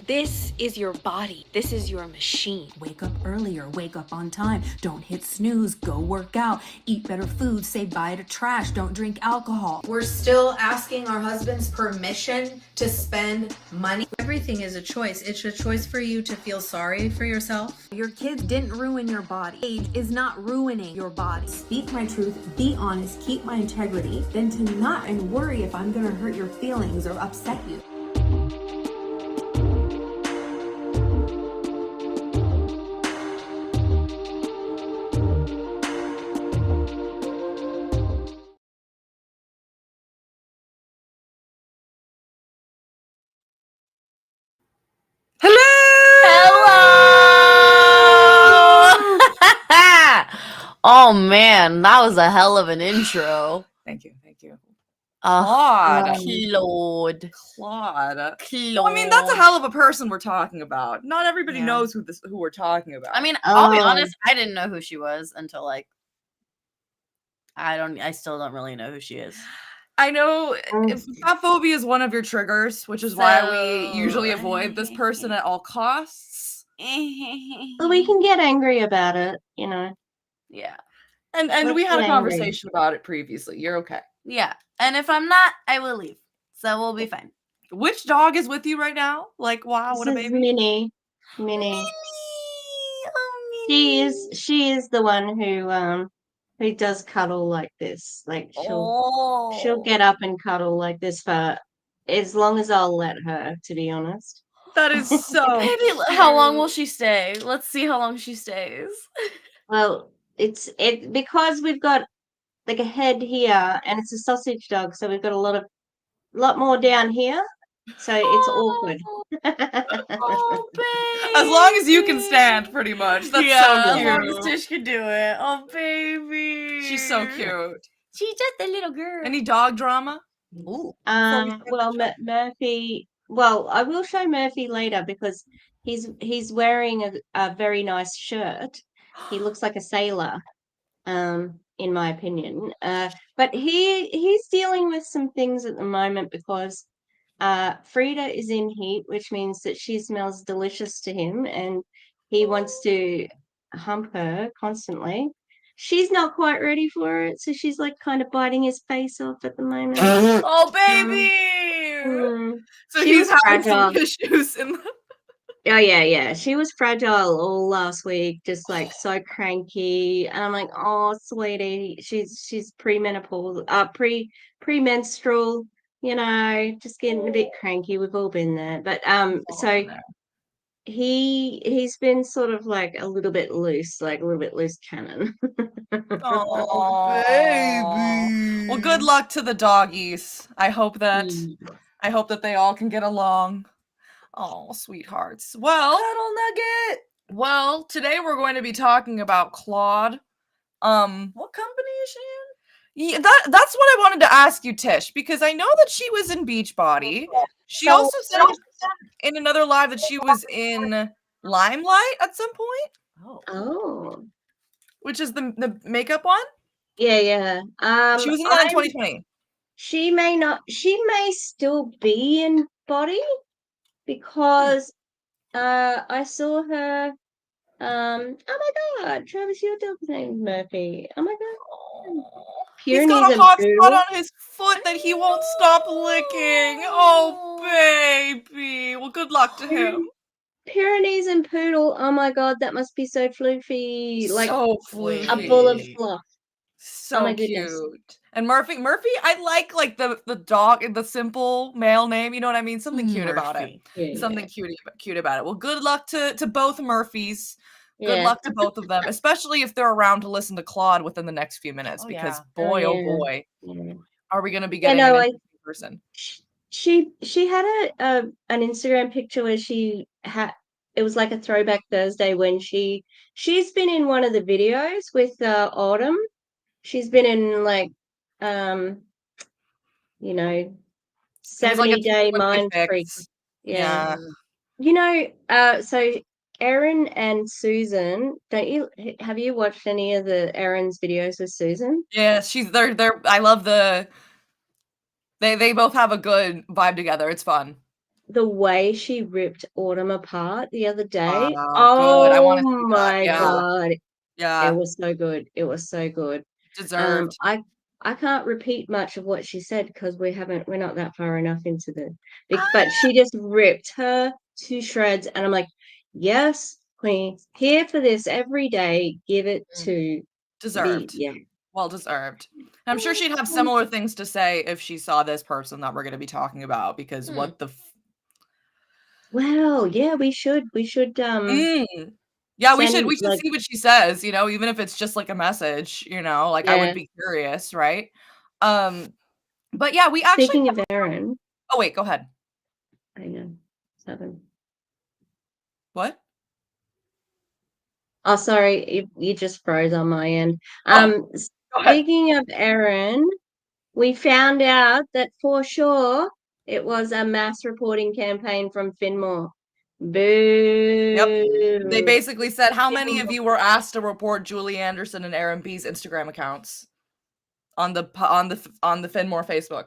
This is your body. This is your machine. Wake up earlier, wake up on time, don't hit snooze, go work out, eat better food, say bye to trash, don't drink alcohol. We're still asking our husbands permission to spend money. Everything is a choice. It's a choice for you to feel sorry for yourself. Your kids didn't ruin your body. Age is not ruining your body. Speak my truth, be honest, keep my integrity, than to not and worry if I'm gonna hurt your feelings or upset you. Oh man, that was a hell of an intro. Thank you, thank you. Claude. Claude. Claude. Well, I mean, that's a hell of a person we're talking about. Not everybody knows who we're talking about. I mean, I'll be honest, I didn't know who she was until like I still don't really know who she is. I know fatphobia is one of your triggers, which is why we usually avoid this person at all costs. Well, we can get angry about it, you know. Yeah. And we had a conversation about it previously. You're okay. Yeah. And if I'm not, I will leave. So we'll be fine. Which dog is with you right now? Like, wow, what a baby. Minnie. She is the one who does cuddle like this. Like she'll get up and cuddle like this for as long as I'll let her, to be honest. That is so Maybe how long will she stay? Let's see how long she stays. Well, it's because we've got like a head here and it's a sausage dog, so we've got a lot more down here. So it's awkward. Oh, baby. As long as you can stand, pretty much. That's so cute. As long as Tish can do it. Oh, baby. She's so cute. She's just a little girl. Any dog drama? Ooh. Well, Murphy. Well, I will show Murphy later because he's wearing a very nice shirt. He looks like a sailor. in my opinion. But he's dealing with some things at the moment because Frida is in heat, which means that she smells delicious to him, and he wants to hump her constantly. She's not quite ready for it, so she's like kind of biting his face off at the moment. Oh, baby! So She he's was having some fragile. issues in the... Oh yeah. She was fragile all last week, just like so cranky. And I'm like, oh sweetie, she's premenopausal, premenstrual, just getting a bit cranky. We've all been there. But so he's been sort of like a little bit loose cannon. Oh, baby. Well, good luck to the doggies. I hope that they all can get along. Oh, sweethearts. Well, Cuddle Nugget. Well, today we're going to be talking about Claude. What company is she in? Yeah, that's what I wanted to ask you, Tish, because I know that she was in Beachbody. She also said in another live that she was in Limelight at some point. Oh. Which is the makeup one? Yeah. She was in that in 2020. She may still be in Body because I saw her. Oh my God, Travis, your dog's name's Murphy. Oh my God. He's got a hot spot on his foot that he won't stop licking. Oh, baby. Well, good luck to him. Pyrenees and Poodle. Oh my God, that must be so floofy. Like so floofy. A ball of fluff. So my cute. And Murphy, I like the dog, the simple male name. You know what I mean? Something cute about it. Yeah. Something cute about it. Well, good luck to both Murphys. Good luck to both of them, especially if they're around to listen to Claude within the next few minutes, because boy, oh boy, are we going to be getting an interesting person. She had an Instagram picture where she had, it was like a throwback Thursday when she's been in one of the videos with Autumn. She's been in like 70-day mind freak. Yeah. So Erin and Susan, have you watched any of the Erin's videos with Susan? Yeah, they're I love they both have a good vibe together. It's fun. The way she ripped Autumn apart the other day. Wow, oh good. I want to see my that. God. Yeah. It was so good. It was so good. Deserved. I can't repeat much of what she said because we're not that far enough into but she just ripped her to shreds, and I'm like, yes, queen, here for this every day. Give it to deserved. Well deserved. I'm sure she'd have similar things to say if she saw this person that we're going to be talking about, because what the well, yeah, we should yeah, we should see what she says, even if it's just like a message, like I would be curious, right? But yeah, we actually speaking of Erin. Oh wait, go ahead. I know. 7. What? Oh, sorry, you just froze on my end. Speaking of Erin, we found out that for sure it was a mass reporting campaign from Finmore. Boo. Yep. They basically said, how many of you were asked to report Julie Anderson and Aaron B's Instagram accounts on the Finmore Facebook?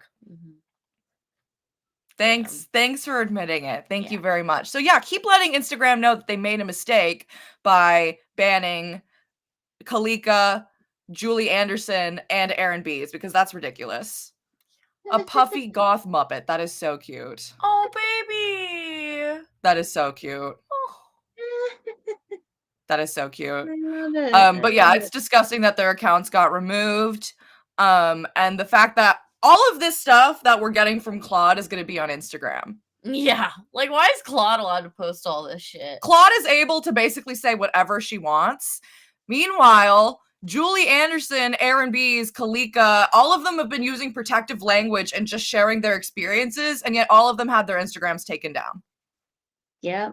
Thanks for admitting it. Thank you very much. So yeah, keep letting Instagram know that they made a mistake by banning Kalika, Julie Anderson, and Aaron B's, because that's ridiculous. A puffy goth Muppet. That is so cute. Oh, baby. That is so cute. That is so cute. I love it. But yeah, it's disgusting that their accounts got removed. And the fact that all of this stuff that we're getting from Claude is going to be on Instagram. Yeah. Like, why is Claude allowed to post all this shit? Claude is able to basically say whatever she wants. Meanwhile, Julie Anderson, Aaron B's, Kalika, all of them have been using protective language and just sharing their experiences, and yet all of them had their Instagrams taken down. Yeah.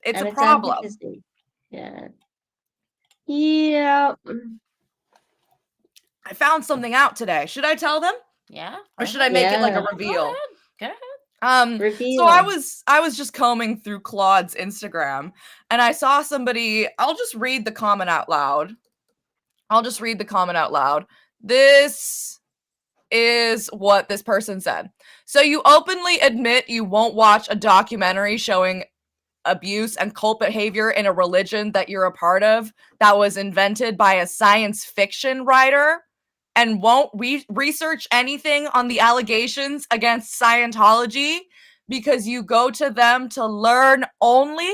It's a problem. Yeah. Yeah. I found something out today. Should I tell them? Yeah. Or should I make it like a reveal? Go ahead. Reveal. So I was just combing through Claude's Instagram, and I saw somebody, I'll just read the comment out loud. I'll just read the comment out loud. This is what this person said. So you openly admit you won't watch a documentary showing abuse and cult behavior in a religion that you're a part of that was invented by a science fiction writer, and won't research anything on the allegations against Scientology because you go to them to learn only?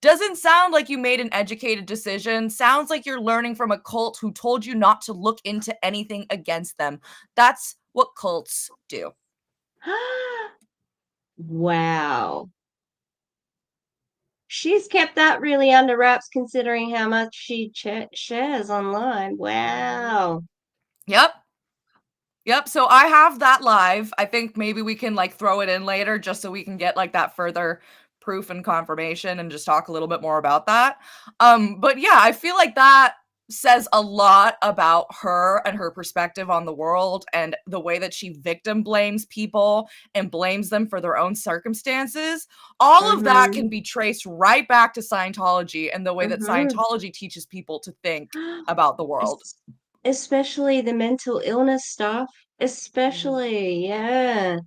Doesn't sound like you made an educated decision. Sounds like you're learning from a cult who told you not to look into anything against them. That's what cults do. Wow. She's kept that really under wraps considering how much she shares online. Wow. Yep. Yep. So I have that live. I think maybe we can like throw it in later just so we can get like that further proof and confirmation and just talk a little bit more about that. But yeah, I feel like that says a lot about her and her perspective on the world and the way that she victim blames people and blames them for their own circumstances. All of that can be traced right back to Scientology and the way that Scientology teaches people to think about the world. Especially the mental illness stuff. Especially, yeah.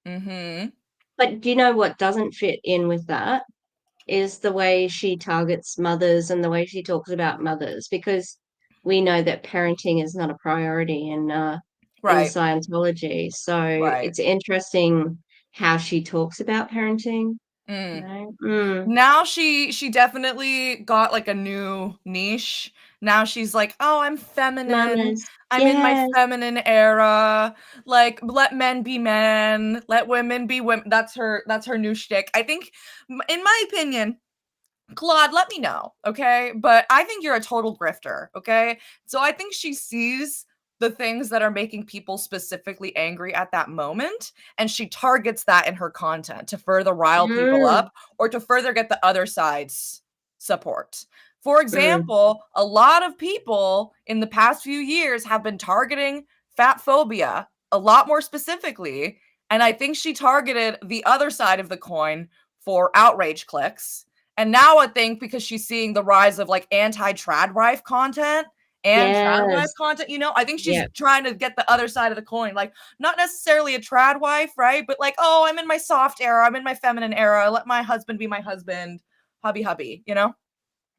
Mm-hmm. But do you know what doesn't fit in with that? Is the way she targets mothers and the way she talks about mothers, because we know that parenting is not a priority in Right. Scientology. So Right. it's interesting how she talks about parenting. Now she definitely got like a new niche. Now she's like, "Oh, I'm feminine. Mamas, I'm in my yes. feminine era. Like, let men be men, let women be women." That's her new shtick. I think, in my opinion, Claude, let me know, okay? But I think you're a total grifter, okay? So I think she sees the things that are making people specifically angry at that moment, and she targets that in her content to further rile people up or to further get the other side's support. For example, a lot of people in the past few years have been targeting fatphobia a lot more specifically, and I think she targeted the other side of the coin for outrage clicks. And now I think because she's seeing the rise of like anti-trad wife content and trad wife Yes. content, you know, I think she's Yep. trying to get the other side of the coin. Like, not necessarily a trad wife, right? But like, oh, I'm in my soft era, I'm in my feminine era. Let my husband be my husband, hubby, you know?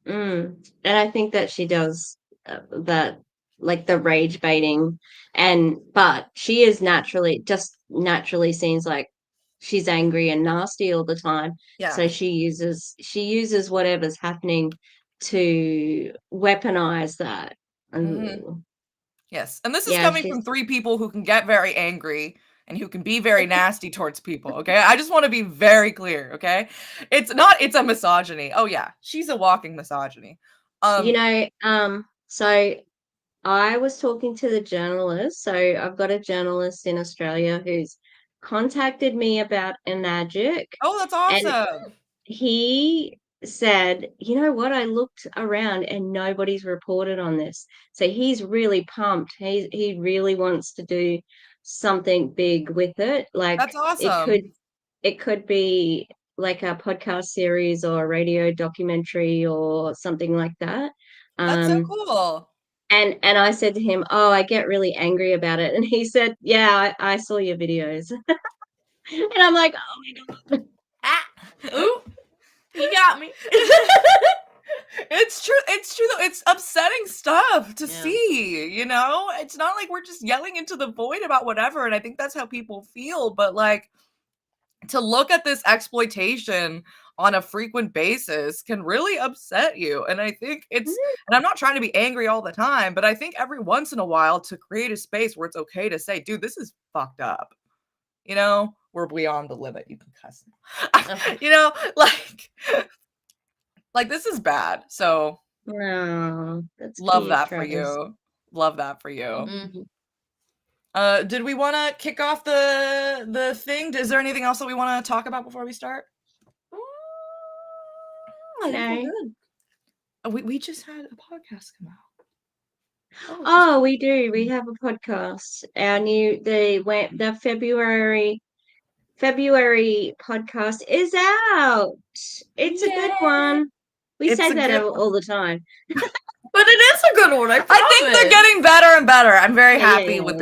And I think that she does that, like the rage baiting, but she is naturally seems like she's angry and nasty all the time. Yeah. So she uses whatever's happening to weaponize that. Yes. And this is Yeah, coming from 3 people who can get very angry and who can be very nasty towards people, okay? I just want to be very clear, okay? It's a misogyny. Oh yeah, she's a walking misogyny. So I was talking to the journalist. So I've got a journalist in Australia who's contacted me about Enagic, Oh, that's and awesome. he said, you know what? I looked around and nobody's reported on this. So he's really pumped. He really wants to do something big with it. Like That's awesome. it could be like a podcast series or a radio documentary or something like that. That's so Um, cool. and I said to him, "Oh, I get really angry about it." And he said, "Yeah, I saw your videos." And I'm like, "Oh my god." Ah, ooh, you got me. It's true though. It's upsetting stuff to see, you know? It's not like we're just yelling into the void about whatever, and I think that's how people feel, but like to look at this exploitation on a frequent basis can really upset you. And I think and I'm not trying to be angry all the time, but I think every once in a while to create a space where it's okay to say, dude, this is fucked up. You know, we're beyond the limit. You can cuss. You know, like this is bad. So No, that's love cute, that for Travis. you. Love that for you. Mhm. Did we want to kick off the thing? Is there anything else that we want to talk about before we start? I think we're good. We just had a podcast come out. Oh, we do. We have a podcast. The February podcast is out. It's a good one. We It's say a that good all the time. But it is a good one. I think they're getting better and better. I'm very happy with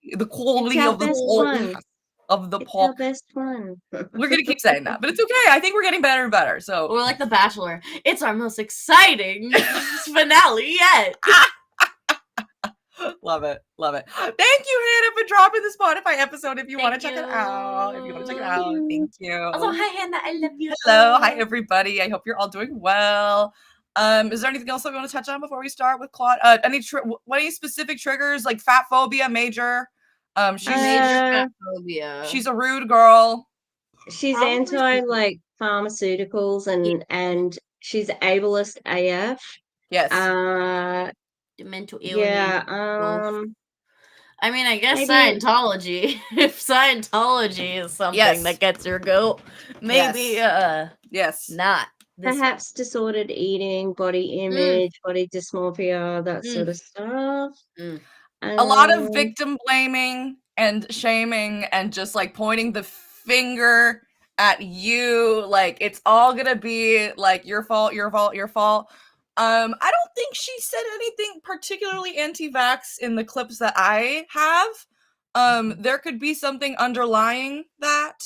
yeah. the quality It's our of the best quality one. of the It's poll. our best one. We're gonna keep saying that, but it's okay. I think we're getting better and better. So We're like The Bachelor. It's our most exciting finale yet. love it. Thank you, Hannah, for dropping the Spotify episode. If you want to Thank check it out, thank you. Also, hi Hannah, I love you. Hello, hi everybody. I hope you're all doing well. Is there anything else that we want to touch on before we start with Claude? Any specific triggers like fat phobia, major? She's a rude girl. She's Probably anti like pharmaceuticals and she's ableist AF. Yes. Mental illness. Yeah. I mean, I guess maybe- Scientology. If Scientology is something that gets your goat, maybe yes. not. Perhaps disordered eating, body image, body dysmorphia, that sort of stuff. A lot of victim blaming and shaming and just like pointing the finger at you, like it's all gonna be like your fault. I don't think she said anything particularly anti-vax in the clips that I have. There could be something underlying that,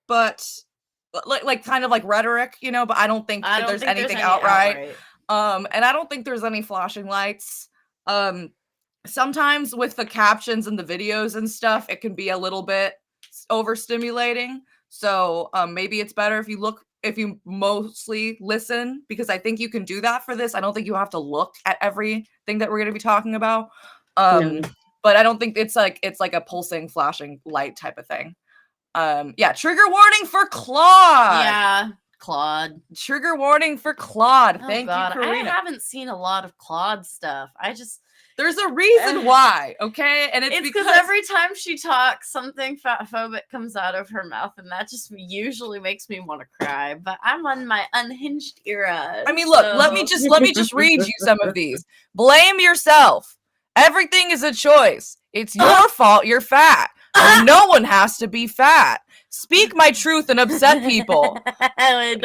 but like kind of like rhetoric, you know, but I don't think there's anything outright. And I don't think there's any flashing lights. Sometimes with the captions and the videos and stuff, it can be a little bit overstimulating. So maybe it's better if you mostly listen, because I think you can do that for this. I don't think you have to look at everything that we're going to be talking about. No. But I don't think it's like a pulsing, flashing light type of thing. Yeah, trigger warning for Claude. Yeah, Claude. Trigger warning for Claude. Oh, Thank God. you, Karina. I haven't seen a lot of Claude stuff. There's a reason why, okay? And it's because every time she talks, something fatphobic comes out of her mouth, and that just usually makes me want to cry. But I'm on my unhinged era. I mean, look, let me just read you some of these. Blame yourself. Everything is a choice. It's your fault you're fat. No one has to be fat. Speak my truth and upset people.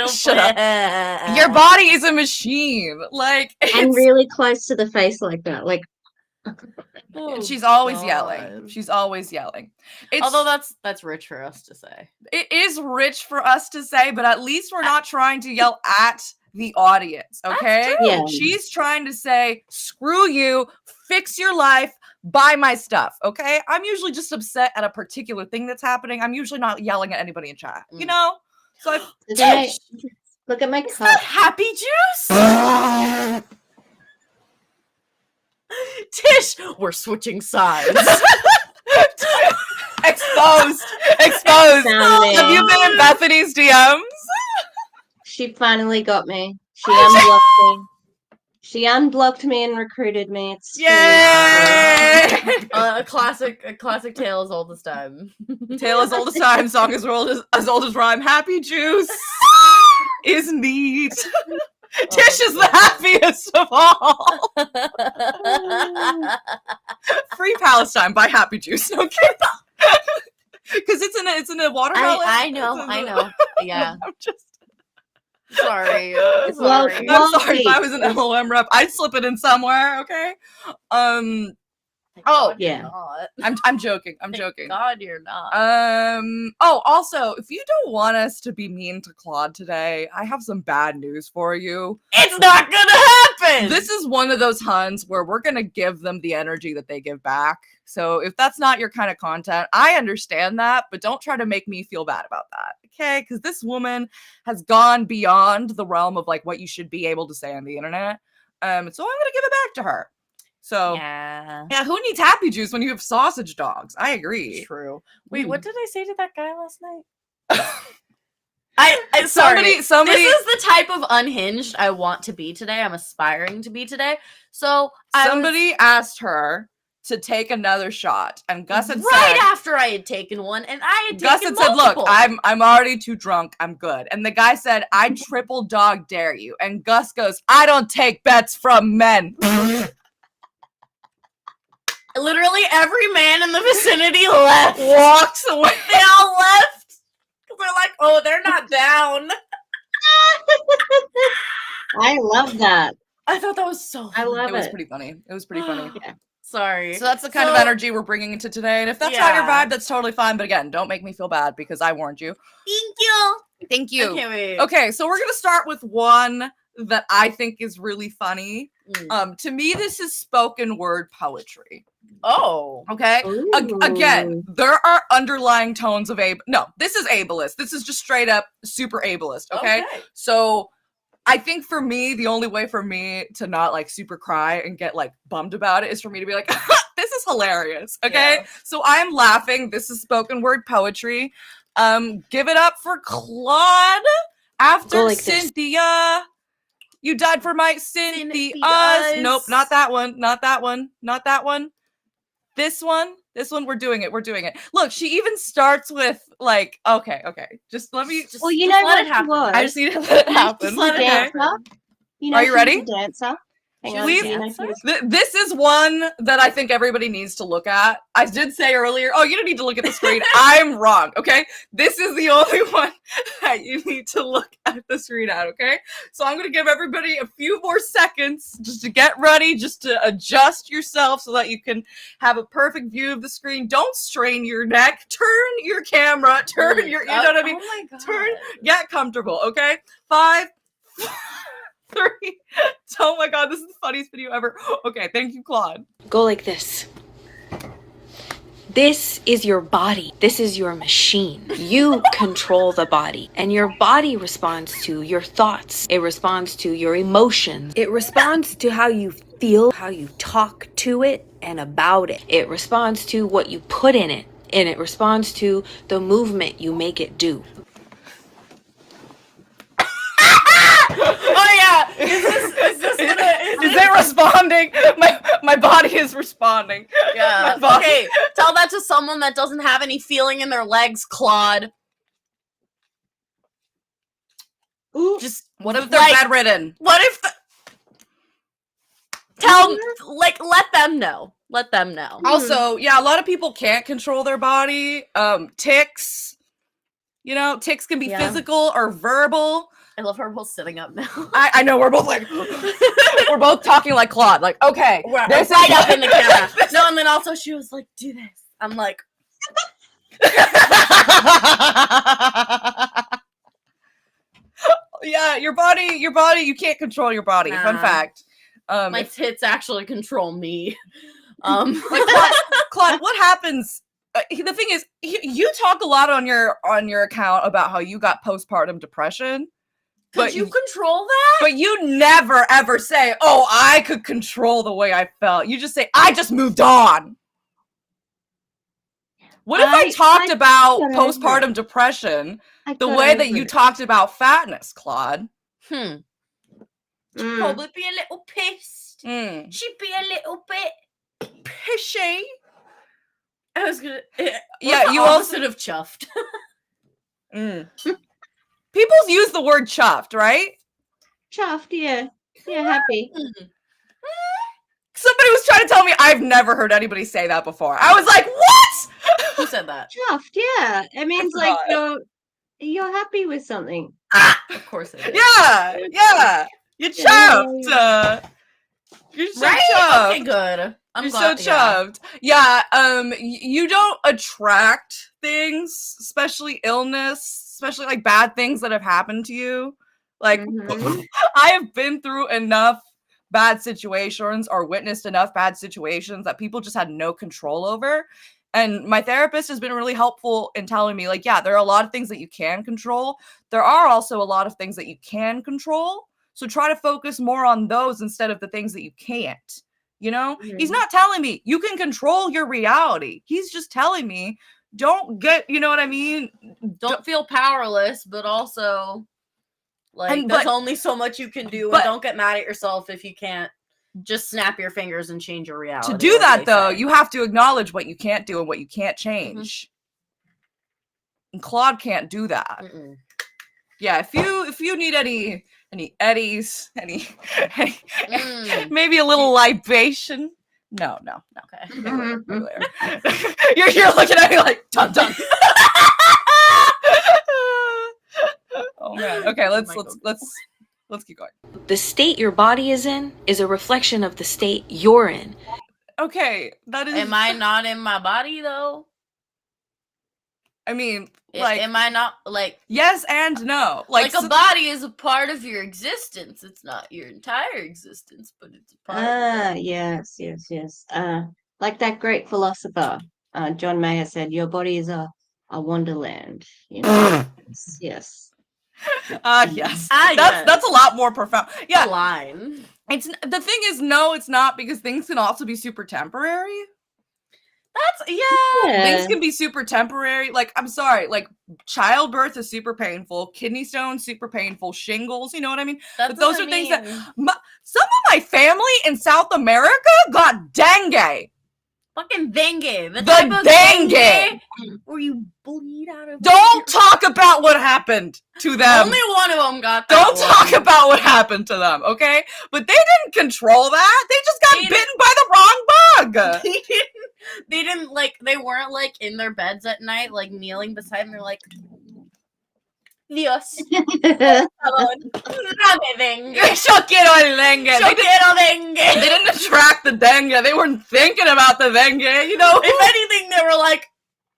Shut up. Your body is a machine. Like, and really close to the face like that. Like, she's always yelling. She's always yelling. Although that's rich for us to say. It is rich for us to say, but at least we're not trying to yell at the audience, okay? Yeah. She's trying to say, screw you, fix your life, buy my stuff, okay? I'm usually just upset at a particular thing that's happening. I'm usually not yelling at anybody in chat, you know? So look at my cup. Happy juice? Tish, we're switching sides. Exposed. Have you been in Bethany's DMs? She finally got me. She unblocked me. She unblocked me and recruited me. It's Yay! A classic tale as old as time. Tale as old as time, song as old as rhyme. Happy juice is neat. Tish is the happiest of all. Free Palestine by Happy Juice. Okay. Because it's in a watermelon. I know. Yeah. I'm just sorry. I'm sorry. If I was an MLM rep, I'd slip it in somewhere. Okay. Oh yeah. I'm joking. God, you're not. Oh, also, if you don't want us to be mean to Claude today, I have some bad news for you. It's not gonna happen. This is one of those Huns where we're gonna give them the energy that they give back. So if that's not your kind of content, I understand that, but don't try to make me feel bad about that, okay? Because this woman has gone beyond the realm of like what you should be able to say on the internet. So I'm gonna give it back to her. So yeah, who needs happy juice when you have sausage dogs? I agree. True. Wait, what did I say to that guy last night? I sorry. Somebody. This is the type of unhinged I want to be today. I'm aspiring to be today. So somebody asked her to take another shot, and Gus had right said, after I had taken one, and I had Gus taken had multiple. said, "Look, I'm already too drunk. I'm good." And the guy said, "I triple dog dare you." And Gus goes, "I don't take bets from men." Literally every man in the vicinity left. Walks away. They all left. They're like, oh, they're not down. I love that. I thought that was so I funny. love It was it. pretty funny. It was pretty funny. Yeah. Sorry. So that's the kind of energy we're bringing into today. And if that's not your Yeah. vibe, that's totally fine. But again, don't make me feel bad because I warned you. Thank you. Thank you. I can't wait. Okay, so we're gonna start with one that I think is really funny. To me, this is spoken word poetry. Oh. Okay. Again, there are underlying tones of no, this is ableist. This is just straight up super ableist. Okay. So I think for me, the only way for me to not like super cry and get like bummed about it is for me to be like, this is hilarious. Okay. Yeah. So I'm laughing. This is spoken word poetry. Give it up for Claude after Go like this. Cynthia. You died for my Cynthia's. Nope, not that one. Not that one. Not that one. This one. This one, we're doing it. We're doing it. Look, she even starts with like, okay. Just let me. Well, you know let what it happen. was? I just need to let it happen. She's a dancer. You know, Are you she's ready? a dancer. Hang on, Please. do you know she was- This is one that I think everybody needs to look at. I did say earlier, oh, you don't need to look at the screen. I'm wrong, okay? This is the only one that you need to look at the screen at, okay? So I'm going to give everybody a few more seconds just to get ready, just to adjust yourself so that you can have a perfect view of the screen. Don't strain your neck. Turn your camera. Turn your, you know what I mean? Oh my God. Turn, get comfortable, okay? 5, 3. Oh my God, this is the funniest video ever. Okay, thank you, Claude. Go like this. This is your body. This is your machine. You control the body, and your body responds to your thoughts. It responds to your emotions. It responds to how you feel, how you talk to it and about it. It responds to what you put in it, and it responds to the movement you make it do. Oh yeah. Is it responding? My body is responding. Yeah. My body- Okay. Tell that to someone that doesn't have any feeling in their legs, Claude. Ooh, Just What if they're like, bedridden? what if let them know. Let them know. Also, yeah, a lot of people can't control their body. Tics. You know, tics can be Yeah. physical or verbal. I love her both sitting up now. I know we're both like we're both talking like Claude. Like, okay, We're this is right up what- in the camera. No, and then also she was like, do this. I'm like, Yeah, your body, you can't control your body. Fun Nah. fact. my tits actually control me. Like Claude, what happens? The thing is, you talk a lot on your account about how you got postpartum depression. Could you control that? But you never ever say, "Oh, I could control the way I felt." You just say, "I just moved on." What if I talked about got over postpartum depression I the got way that over you it. talked about fatness, Claude? Mm. Probably be a little pissed. Mm. She'd be a little bit Pishy. I was gonna. Yeah, you opposite of chuffed. Mm. People use the word chuffed, right? Chuffed, yeah. Yeah, happy. Somebody was trying to tell me I've never heard anybody say that before. I was like, what? Who said that? Chuffed, yeah. It means like forgot. you're happy with something. Of course it is. Yeah. You're chuffed. You're so Right? chuffed. Okay, good. I'm You're glad, so chuffed. Yeah, you don't attract things, especially illness, especially like bad things that have happened to you. Like, Mhm. I have been through enough bad situations or witnessed enough bad situations that people just had no control over. And my therapist has been really helpful in telling me, like, yeah, there are a lot of things that you can control. There are also a lot of things that you can control. So try to focus more on those instead of the things that you can't. You know, he's not telling me you can control your reality. He's just telling me don't get, you know what I mean? Don't feel powerless, but also like there's only so much you can do, and don't get mad at yourself if you can't just snap your fingers and change your reality. To do that though, you have to acknowledge what you can't do and what you can't change. And Claude can't do that. Yeah, if you need any eddies, any maybe a little libation. No. Okay. You're looking at me like dun dun. Oh man. Okay, let's let's keep going. The state your body is in is a reflection of the state you're in. Okay, that is. Am I not in my body though? I mean, like, am I not like? Yes and no. Like a body is a part of your existence. It's not your entire existence, but it's a part. Ah, yes. Like that great philosopher, John Mayer said, "Your body is a wonderland." You know. Yes. Yes. That's a lot more profound. Yeah. Line. It's the thing is, no, it's not, because things can also be super temporary. That's Things can be super temporary. Like, I'm sorry, like childbirth is super painful, kidney stones super painful, shingles, you know what I mean? But those are things that some of my family in South America got dengue. Fucking dengue. The type of dengue where you bleed out of. Don't talk about what happened to them. Only one of them got that. Don't talk about what happened to them, okay? But they didn't control that. They just got bitten by the wrong bug. They didn't like. They weren't like in their beds at night, like kneeling beside them. They're like, Dios. Yo quiero dengue. They didn't attract the dengue. They weren't thinking about the dengue, you know? If anything, they were like,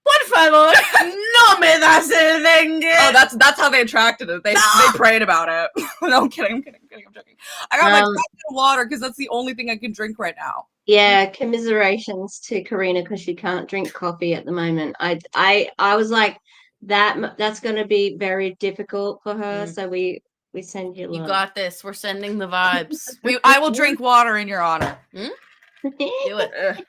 por favor, no me das el dengue. Oh, that's how they attracted it. They prayed about it. No, I'm kidding. I'm joking. I got my bucket of water because that's the only thing I can drink right now. Yeah, commiserations to Karina because she can't drink coffee at the moment. I was like, that's going to be very difficult for her. So we send you love. You got this. We're sending the vibes. I will drink water in your honor. Do it.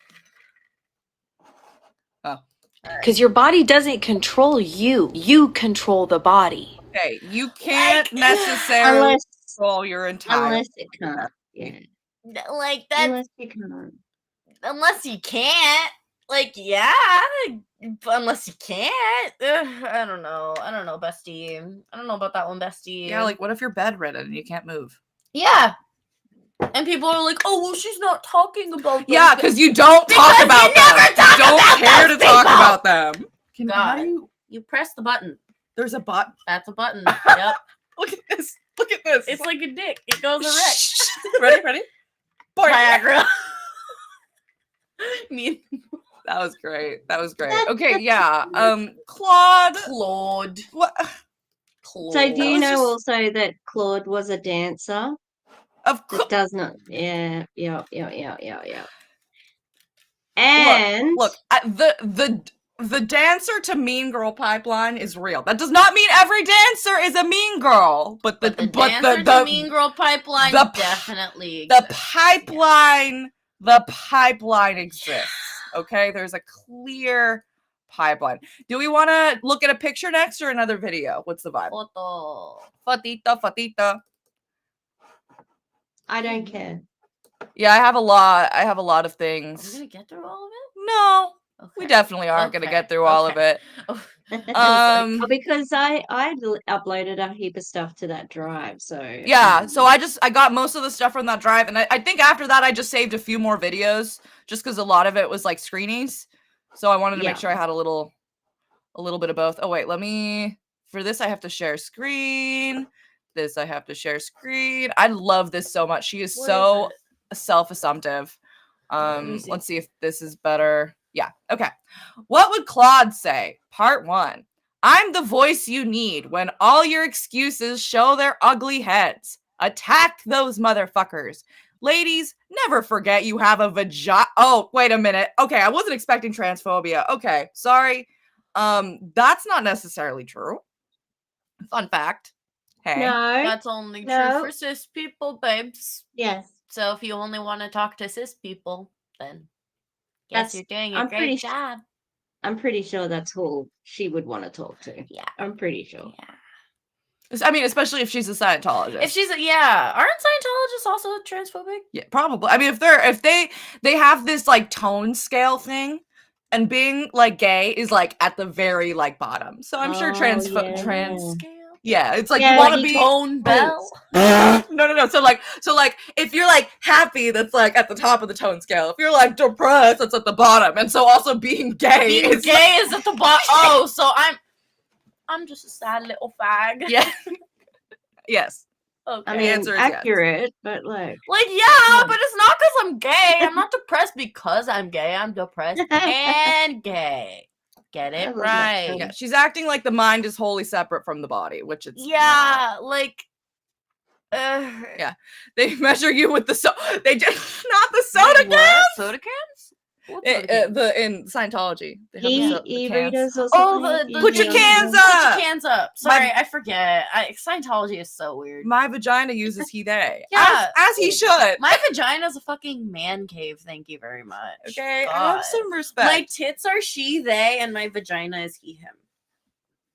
Oh. Because your body doesn't control you. You control the body. Okay, you can't necessarily control your entire. Unless it can't. Yeah. Like that. Unless you can't. Unless you can't. Like, yeah. Unless you can't. I don't know, bestie. I don't know about that one, bestie. Yeah, like, what if you're bedridden and you can't move? Yeah. And people are like, oh, well, she's not talking about them. Yeah, because you don't talk about them. You don't care to talk about them. God, you press the button. There's a button. That's a button. Yep. Look at this. Look at this. It's like a dick. It goes erect. Ready? Viagra. That was great. Okay, yeah. Claude. What? Claude. So do you know also that Claude was a dancer? Of course. It does not. Yeah. And look, the dancer to Mean Girl pipeline is real. That does not mean every dancer is a mean girl, but the dancer to Mean Girl pipeline definitely exists. The pipeline exists. Okay, there's a clear pipeline. Do we want to look at a picture next or another video? What's the vibe? Fatita. I don't care. Yeah, I have a lot of things. Are we gonna get through all of it? No, we definitely aren't gonna get through all of it. Because I uploaded a heap of stuff to that drive, so yeah. So I got most of the stuff from that drive, and I think after that I just saved a few more videos, just because a lot of it was like screenies. So I wanted to make sure I had a little bit of both. Oh wait, for this I have to share screen. This I have to share screen. I love this so much. She is so self-assumptive. Let's see if this is better. Yeah. Okay. What would Claude say? Part 1. I'm the voice you need when all your excuses show their ugly heads. Attack those motherfuckers. Ladies, never forget you have a vagina. Oh, wait a minute. Okay, I wasn't expecting transphobia. Okay, sorry. That's not necessarily true. Fun fact. Hey. No. That's only true for cis people, babes. Yes. So if you only want to talk to cis people, then guess you're doing a great job. I'm pretty sure that's who she would want to talk to. Yeah. I'm pretty sure. Yeah. I mean, especially if she's a Scientologist. If she's aren't Scientologists also transphobic? Yeah, probably. I mean, if they have this like tone scale thing, and being like gay is like at the very like bottom. So I'm sure trans scale. Yeah, it's like you want to be tone bell. No. So like if you're like happy, that's like at the top of the tone scale. If you're like depressed, that's at the bottom. And so also being gay is at the bottom. Oh, so I'm just a sad little fag. Yeah. Yes. Okay. I mean, answer is accurate, but like, but it's not because I'm gay. I'm not depressed because I'm gay. I'm depressed and gay. Get it right. Yeah, she's acting like the mind is wholly separate from the body, which it's like. Yeah, they measure you with the they just not the soda cans. Soda cans? In Scientology, they have the e-readers or something. something. Put your cans up. Put your cans up. Sorry, I forget. Scientology is so weird. My vagina uses he they. Yeah, as he should. My vagina's a fucking man cave. Thank you very much. Okay, God. have some respect. My tits are she they, and my vagina is he him.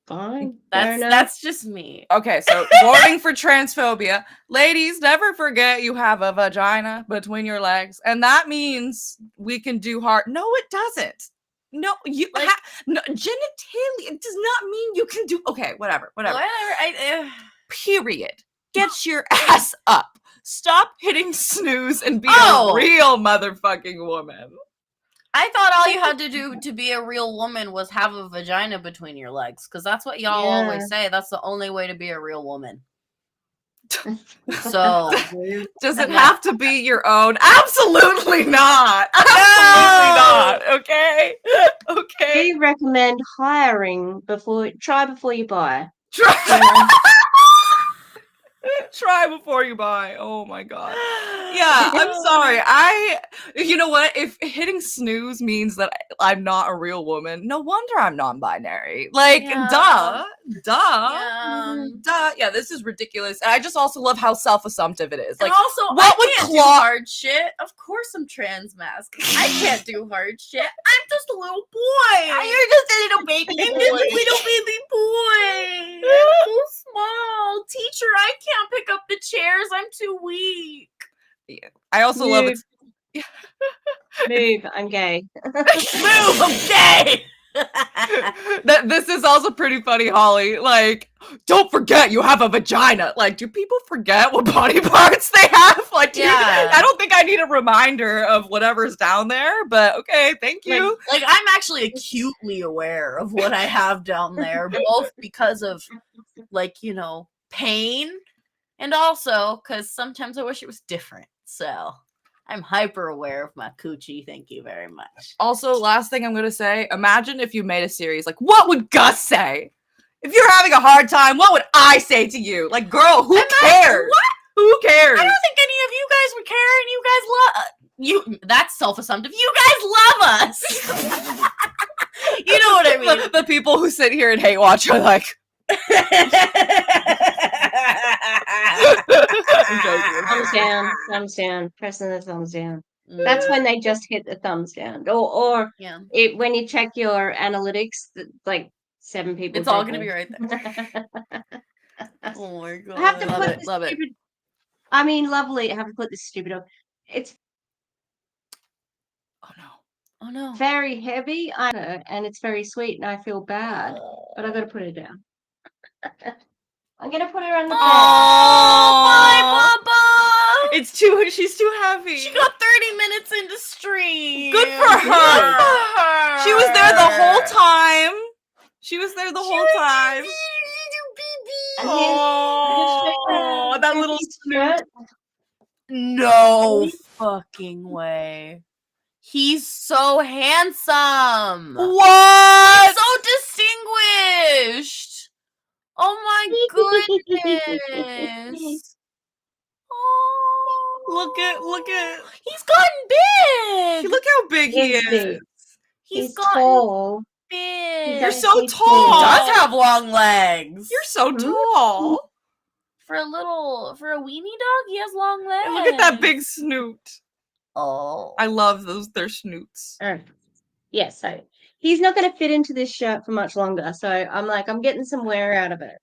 Fine. That's just me. Okay, so warning for transphobia. Ladies, never forget you have a vagina between your legs. And that means we can do hard. No, it doesn't. No, you no, genitalia. It does not mean you can do. Okay, whatever. Period. Get your ass up. Stop hitting snooze and be a real motherfucking woman. I thought all you had to do to be a real woman was have a vagina between your legs, because that's what y'all always say. That's the only way to be a real woman. So, does it have to be your own? Absolutely not. Absolutely not. Okay. We recommend hiring before you buy. Try before you buy. Oh my god. Yeah, I'm sorry. You know what? If hitting snooze means that I'm not a real woman, no wonder I'm non-binary. Like, duh. Yeah, this is ridiculous. And I just also love how self-assumptive it is. Like, and also, what would do hard shit? Of course I'm trans mask. I can't do hard shit. I'm just a little boy. You're just a little baby boy. I'm just a little baby boy. I'm so small. Teacher, I can't pick up the chairs. I'm too weak. Yeah. I also love it. Move, I'm gay. Move, I'm gay. This is also pretty funny, Holly. Like, don't forget you have a vagina. Like, do people forget what body parts they have? Like, I don't think I need a reminder of whatever's down there, but okay, thank you. Like I'm actually acutely aware of what I have down there, both because of, like, pain, and also because sometimes I wish it was different. So I'm hyper aware of my coochie. Thank you very much. Also, last thing I'm going to say, imagine if you made a series, like, what would Gus say? If you're having a hard time, what would I say to you? Like, girl, who cares? What? Who cares? I don't think any of you guys would care, and you guys love you. That's self-assumptive. You guys love us. You know what I mean? The people who sit here and hate watch are like, thumbs down, pressing the thumbs down. That's when they just hit the thumbs down. Or when you check your analytics, like 7 people. It's all going to be right there. Oh my god. I have to love it. I mean, lovely. I have to put this stupid up. It's Oh no. Very heavy, and it's very sweet, and I feel bad, but I've got to put it down. I'm gonna put her on the bed. Bye, Bubba. She's too heavy. She got 30 minutes into stream. Good for her. She was there the whole time. Oh, that little snoot. No fucking way. He's so handsome. What? He's so distinguished. Oh my goodness. Oh, look at. He's gotten big. Look how big he is. Big. He's tall. Big. You're so tall. He does have long legs. You're so tall. For a weenie dog, he has long legs. And look at that big snoot. Oh, I love their snoots. Yes, so he's not going to fit into this shirt for much longer. So I'm getting some wear out of it.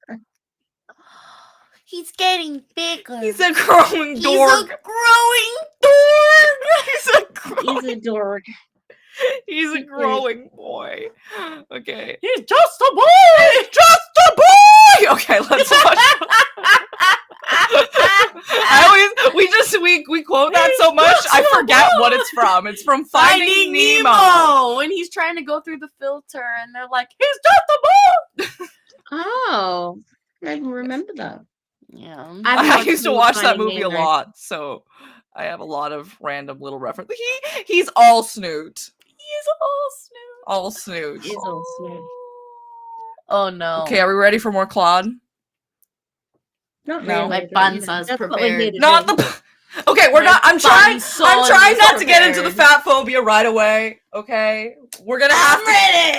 He's getting bigger. He's a growing dork. He's a dork. He's a growing boy. Okay. He's just a boy. Okay, let's watch. We quote that so much, I forget what it's from. It's from Finding Nemo. When he's trying to go through the filter, and they're like, "He's just a boy." Oh, I didn't remember that. Yeah. I used to watch that Finding movie a Nemo. lot, so I have a lot of random little references. He's all snoot. He's all snoot. All snoot. Is all snoot. Oh no. Okay, are we ready for more Claude? Not No. really. My but, panza's that's what we're here prepared. to Not do. the. Okay, we're My not. I'm trying panzone is not to get into the prepared. fat phobia right away. Okay, we're gonna have to. ready.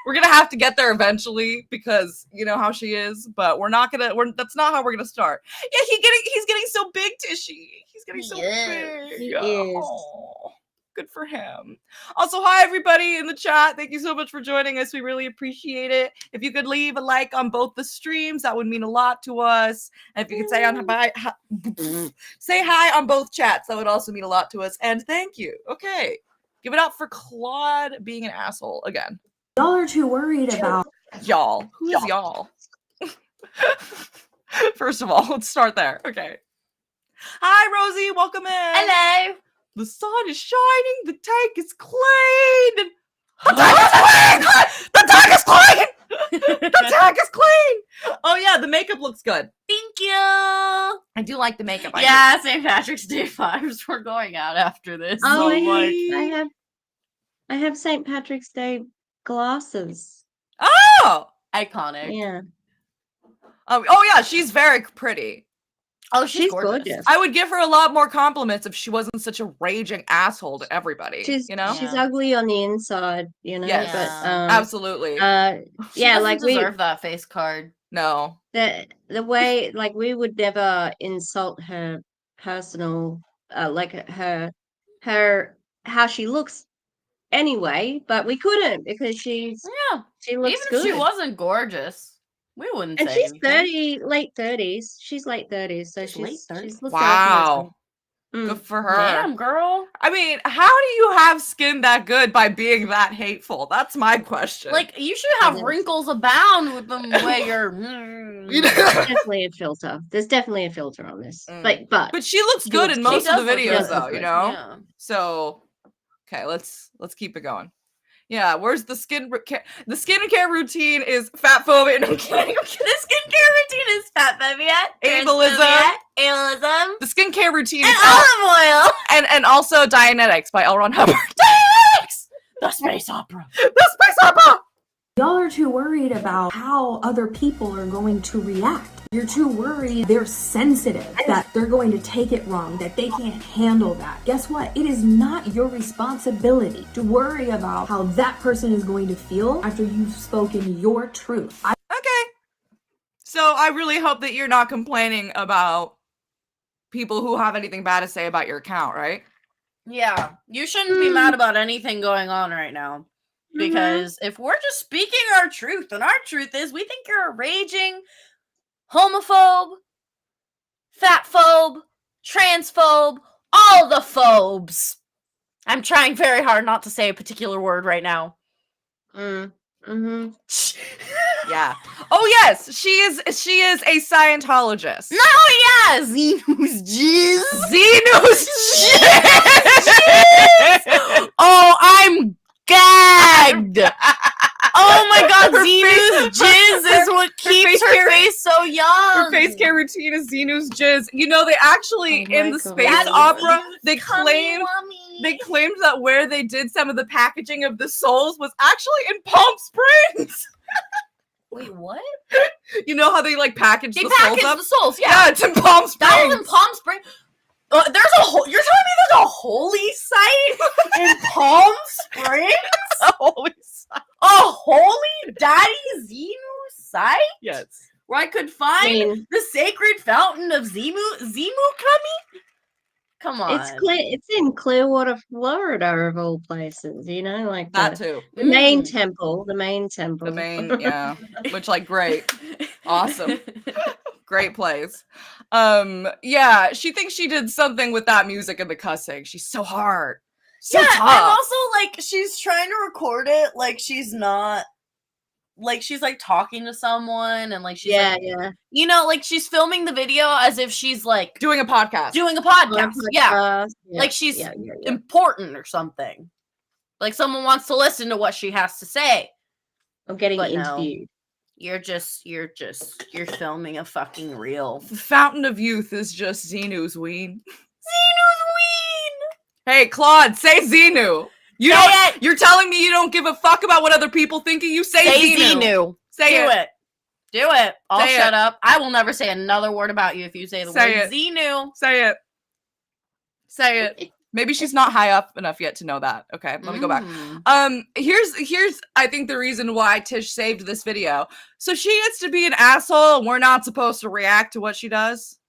We're gonna have to get there eventually because you know how she is. But we're not gonna. That's not how we're gonna start. Yeah, he's getting so big, Tishy. He's getting so big. He is. Oh, good for him. Also, hi everybody in the chat. Thank you so much for joining us. We really appreciate it. If you could leave a like on both the streams, that would mean a lot to us. And if you could say hi on both chats, that would also mean a lot to us. And thank you. Okay, give it up for Claude being an asshole again. Y'all are too worried about Y'all. Who is y'all? First of all, let's start there. Okay. Hi, Rosie. Welcome in. Hello. The sun is shining. The tank is clean. The tank is clean. The tank is clean. The tank is clean. Oh yeah, the makeup looks good. Thank you. I do like the makeup. Yeah, St. Patrick's Day vibes. We're going out after this. Oh, So I have St. Patrick's Day glasses. Oh. iconic. Yeah. Oh yeah, she's very pretty. Oh, She's gorgeous. gorgeous. I would give her a lot more compliments if she wasn't such a raging asshole to everybody. She's you know, she's Yeah. ugly on the inside, you know. Yes. But absolutely. She yeah, doesn't like we deserve that face card. No. the way like we would never insult her personal like her how she looks anyway, but we couldn't because she Yeah. looks Even good. if she wasn't gorgeous, we wouldn't And say she's anything. late 30s. She's late 30s, so She's late she's 30s? looked after herself. Wow. Good for her. Damn, girl. I mean, how do you have skin that good by being that hateful? That's my question. Like, you should have Yes. wrinkles abound with the way you're. You know- There's definitely a filter. There's definitely a filter on this. Mm. But but she looks good in She most of does the look videos, good. though. You Good. know. Yeah. So, okay, let's keep it going. Yeah, where's the skincare? The skincare routine is fatphobia. No, I'm kidding. The skincare routine is fatphobia, Ableism. ableism, The skincare routine and is olive oil. and also Dianetics by L. Ron Hubbard. Dianetics, The space opera. the space opera. y'all are too worried about how other people are going to react. You're too worried they're sensitive, that they're going to take it wrong, that they can't handle that. Guess what? It is not your responsibility to worry about how that person is going to feel after you've spoken your truth. Okay. So I really hope that you're not complaining about people who have anything bad to say about your account, right? Yeah, you shouldn't be mad about anything going on right now. Because if we're just speaking our truth, and our truth is we think you're a raging homophobe, fatphobe, transphobe, all the phobes. I'm trying very hard not to say a particular word right now. Mm-hmm. Yeah. Oh yes, she is a Scientologist. No, yeah, Xenos jizz. Xenos jizz. Oh, I'm gagged. Oh my god, Her Xenos face- jizz is what keeps her face so young. Her face care routine is Xenos jizz. You know, they actually Oh my in the God. space Daddy opera Xenos, they claimed that where they did some of the packaging of the souls was actually in Palm Springs. Wait, what? You know how they like package They the packaged souls up? the souls, yeah. Yeah, it's in Palm Springs. That was in Palm Springs. There's a whole. You're telling me there's a holy site in Palm Springs? Holy site. A holy Daddy Xenu site Yes. where I could find the sacred fountain of Zemu Kami? Come on. It's in Clearwater, Florida, of all places. You know, like That the, too. the main Mm. temple. The main temple. The main, yeah. Which like great. Awesome. Great place. Yeah, she thinks she did something with that music and the cussing. She's so hard. So Yeah, tough. and also like she's trying to record it like she's not like she's like talking to someone and like she's like, yeah. you know, like she's filming the video as if she's like doing a podcast. doing a podcast. Yeah. Yeah. Like she's yeah. important or something. Like someone wants to listen to what she has to say. I'm getting but no. interviewed. You're filming a fucking reel. The fountain of youth is just Xenu's ween. Xenu's ween! Hey, Claude, say Xenu. You're telling me you don't give a fuck about what other people think of you? Say Xenu. Say it. Do it. I'll Say shut it. up. I will never say another word about you if you say the word Xenu. Say it. Say it. Maybe she's not high up enough yet to know that. Okay, let me go back. Here's I think the reason why Tish saved this video. So she gets to be an asshole and we're not supposed to react to what she does.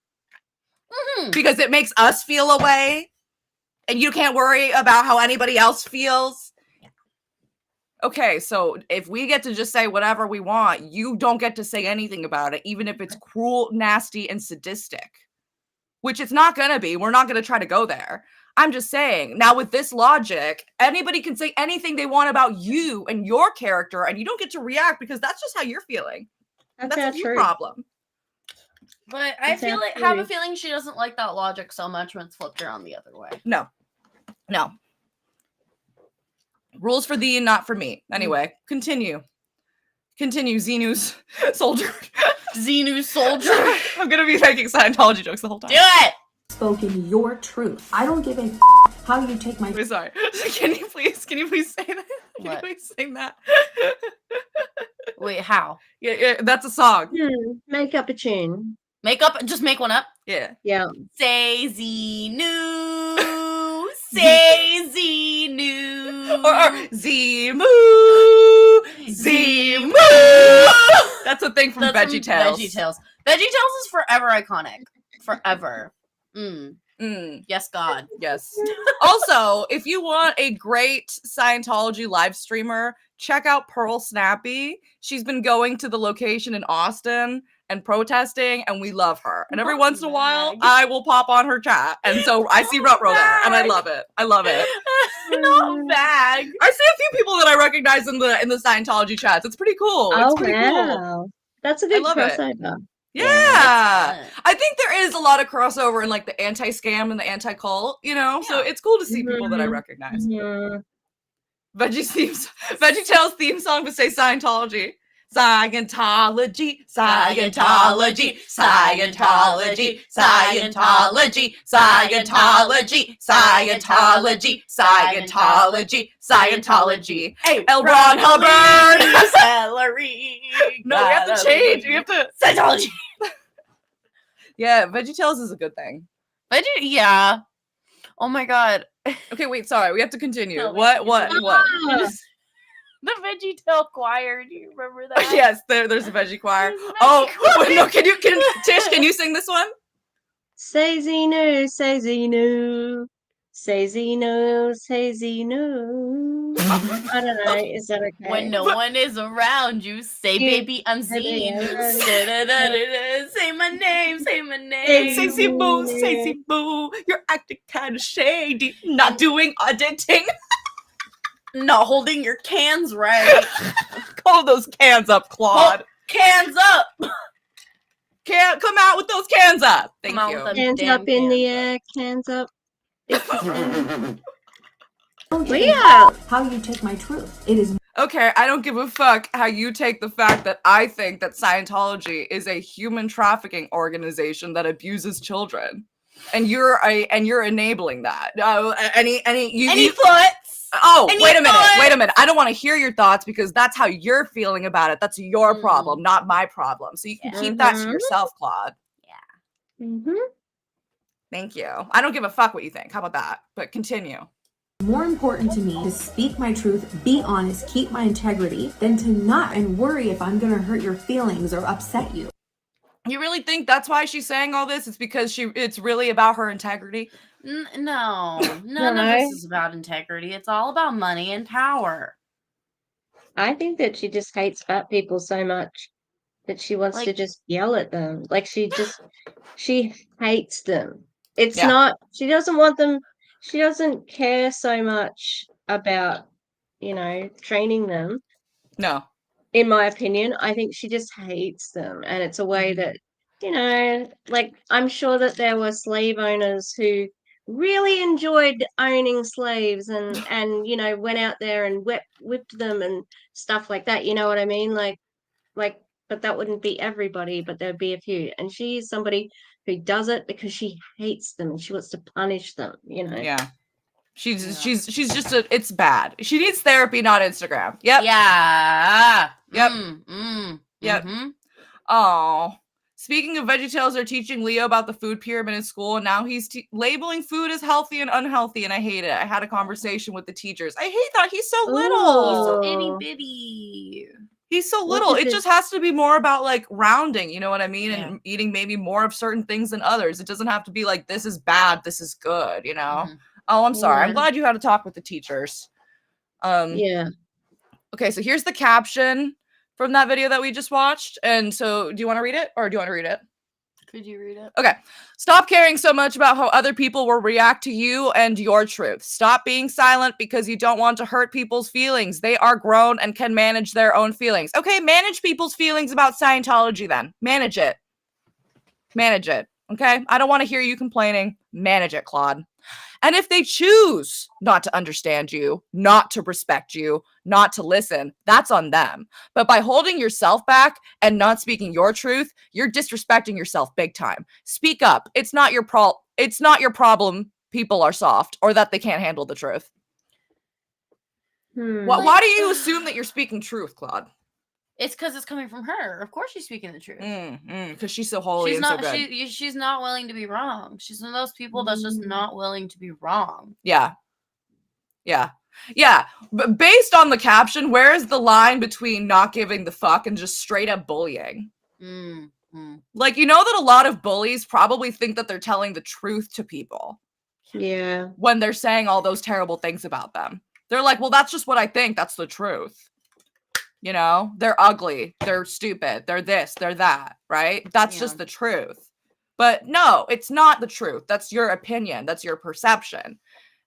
Because it makes us feel a way. And you can't worry about how anybody else feels. Okay, so if we get to just say whatever we want, you don't get to say anything about it, even if it's cruel, nasty, and sadistic. Which it's not gonna be. We're not gonna try to go there. I'm just saying, now with this logic, anybody can say anything they want about you and your character, and you don't get to react because that's just how you're feeling. That's your problem. But I have a feeling she doesn't like that logic so much when it's flipped around the other way. No. Rules for thee and not for me. Anyway, continue. Xenu's soldier. Xenu's soldier. I'm gonna be making Scientology jokes the whole time. Do it! Spoken your truth. I don't give a how you take my. Sorry. Can you please say that? Can you please sing that? Wait, how? Yeah, that's a song. Make up a tune. Just make one up? Yeah. Say Xenu. Say Xenu. Or Zemu. That's a thing from Veggie Tales. Veggie Tales is forever iconic. Forever. Yes, God. Yes. Also, if you want a great Scientology live streamer, check out Pearl Snappy. She's been going to the location in Austin and protesting, and we love her. And every once in a while, I will pop on her chat. And so I see Rutro there, and I love it. Not bag. I see a few people that I recognize in the Scientology chats. It's pretty cool. It's pretty cool. That's a good crossover. Yeah. I think there is a lot of crossover in like the anti-scam and the anti-cult, so it's cool to see people that I recognize. Veggie Tales theme song to say Scientology. Scientology, Scientology, Scientology, Scientology, Scientology, Scientology, Scientology, Scientology. Hey, L. Ron Hubbard! Celery! No, we have to change. We have to... Scientology! Yeah, Veggie Tales is a good thing. Yeah. Oh my god. Okay, wait, sorry. We have to continue. No, what? The Veggie Tale Choir. Do you remember that? Yes, there's a Veggie Choir. Wait, no, Tish, can you sing this one? Say Xenu, say Xenu. Say Xenu, say Xenu. I don't know, is that okay? When no one is around you, say baby, I'm Xenu. Say my name, say my name. Say boo, you're acting kind of shady. Not doing auditing. Not holding your cans right. Call those cans up, Claude. Cans up. Can't come out with those cans up. Thank you. Hands up in the air, hands up. How you take my truth. It is. Okay, I don't give a fuck how you take the fact that I think that Scientology is a human trafficking organization that abuses children, and you're enabling that. Any thoughts? Oh, wait a minute. I don't want to hear your thoughts because that's how you're feeling about it. That's your problem, not my problem. So you can keep that to yourself, Claude. Yeah. Thank you. I don't give a fuck what you think. How about that? But continue. More important to me to speak my truth, be honest, keep my integrity, than to not and worry if I'm going to hurt your feelings or upset you. You really think that's why she's saying all this? It's because it's really about her integrity? No, none of this is about integrity. It's all about money and power. I think that she just hates fat people so much that she wants to just yell at them. Like she hates them. It's not, she doesn't want them, she doesn't care so much about, training them. No. In my opinion, I think she just hates them. And it's a way that, I'm sure that there were slave owners who really enjoyed owning slaves and went out there and whipped them and stuff like that. You know what I mean? Like but that wouldn't be everybody, but there'd be a few. And she's somebody who does it because she hates them and she wants to punish them, you know. Yeah. She's just it's bad. She needs therapy, not Instagram. Yep. Yeah. Yep. Yep. Mm-hmm. Oh. Speaking of, VeggieTales are teaching Leo about the food pyramid in school, and now he's labeling food as healthy and unhealthy, and I hate it. I had a conversation with the teachers. I hate that. He's so little. He's so Oh. itty bitty. He's so What little. is It it? just has to be more about like rounding, you know what I mean? Yeah. And eating maybe more of certain things than others. It doesn't have to be like, this is bad, this is good, you know? Mhm. Oh, I'm sorry. I'm Yeah. glad you had to talk with the teachers. Yeah. Okay, so here's the caption from that video that we just watched. And so do you want to read it or do you want to read it? Could you read it? Okay. Stop caring so much about how other people will react to you and your truth. Stop being silent because you don't want to hurt people's feelings. They are grown and can manage their own feelings. Okay, manage people's feelings about Scientology then. Manage it. Manage it. Okay? I don't want to hear you complaining. Manage it, Claude. And if they choose not to understand you, not to respect you, not to listen, that's on them. But by holding yourself back and not speaking your truth, you're disrespecting yourself big time. Speak up. It's not your problem people are soft or that they can't handle the truth. Why do you assume that you're speaking truth, Claude? It's because it's coming from her. Of course, she's speaking the truth. Because she's so holy She's and not. so good. She's not willing to be wrong. She's one of those people that's just not willing to be wrong. Yeah. But based on the caption, where is the line between not giving the fuck and just straight up bullying? Like, you know that a lot of bullies probably think that they're telling the truth to people. Yeah. When they're saying all those terrible things about them. They're like, well, that's just what I think. That's the truth. You know, they're ugly, they're stupid, they're this, they're that, right? That's just the truth. But no, it's not the truth. That's your opinion. That's your perception.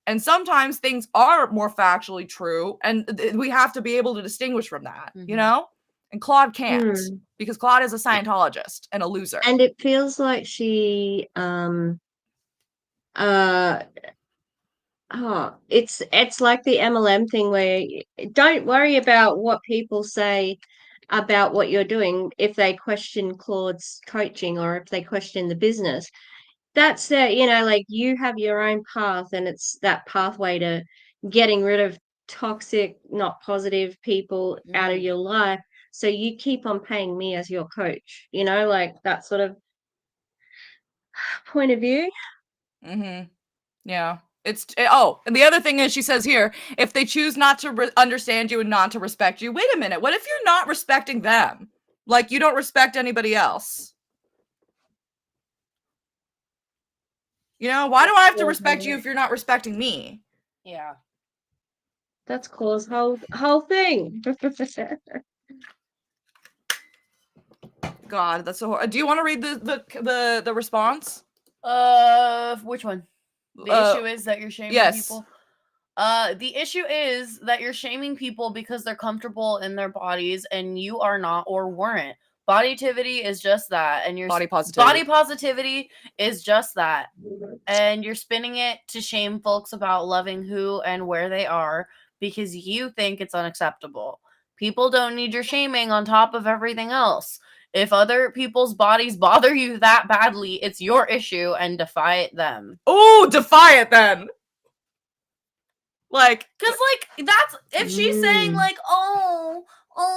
And sometimes things are more factually true, and we have to be able to distinguish from that, you know? And Claude can't, because Claude is a Scientologist and a loser. And it feels like she it's like the MLM thing where don't worry about what people say about what you're doing if they question Claude's coaching or if they question the business. That's you know, like you have your own path and it's that pathway to getting rid of toxic, not positive people out of your life. So you keep on paying me as your coach, you know, like that sort of point of view. Yeah. And the other thing is, she says here, if they choose not to understand you and not to respect you, wait a minute, what if you're not respecting them? Like, you don't respect anybody else? You know, why do I have to respect you if you're not respecting me? Yeah. That's Claude's whole thing. God, that's so hard. Do you want to read the response? Which one? The issue is that you're shaming people. The issue is that you're shaming people because they're comfortable in their bodies and you are not or weren't. Bodytivity is just that, and body positivity. Body positivity is just that, and you're spinning it to shame folks about loving who and where they are because you think it's unacceptable. People don't need your shaming on top of everything else. If other people's bodies bother you that badly, it's your issue and defy it them. Oh, defy it then. Like, because like that's if she's saying like, oh,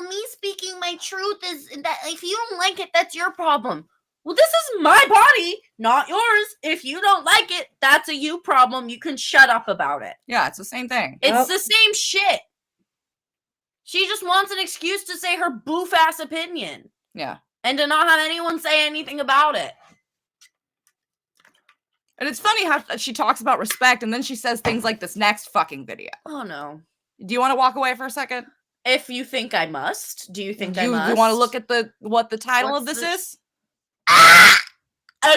me speaking my truth is that if you don't like it, that's your problem. Well, this is my body, not yours. If you don't like it, that's a you problem. You can shut up about it. Yeah, it's the same thing. It's the same shit. She just wants an excuse to say her boof-ass opinion. Yeah. And to not have anyone say anything about it. And it's funny how she talks about respect and then she says things like this next fucking video. Oh, no. Do you want to walk away for a second? If you think I must. Do you think I must? Do you want to look at what the title of this is?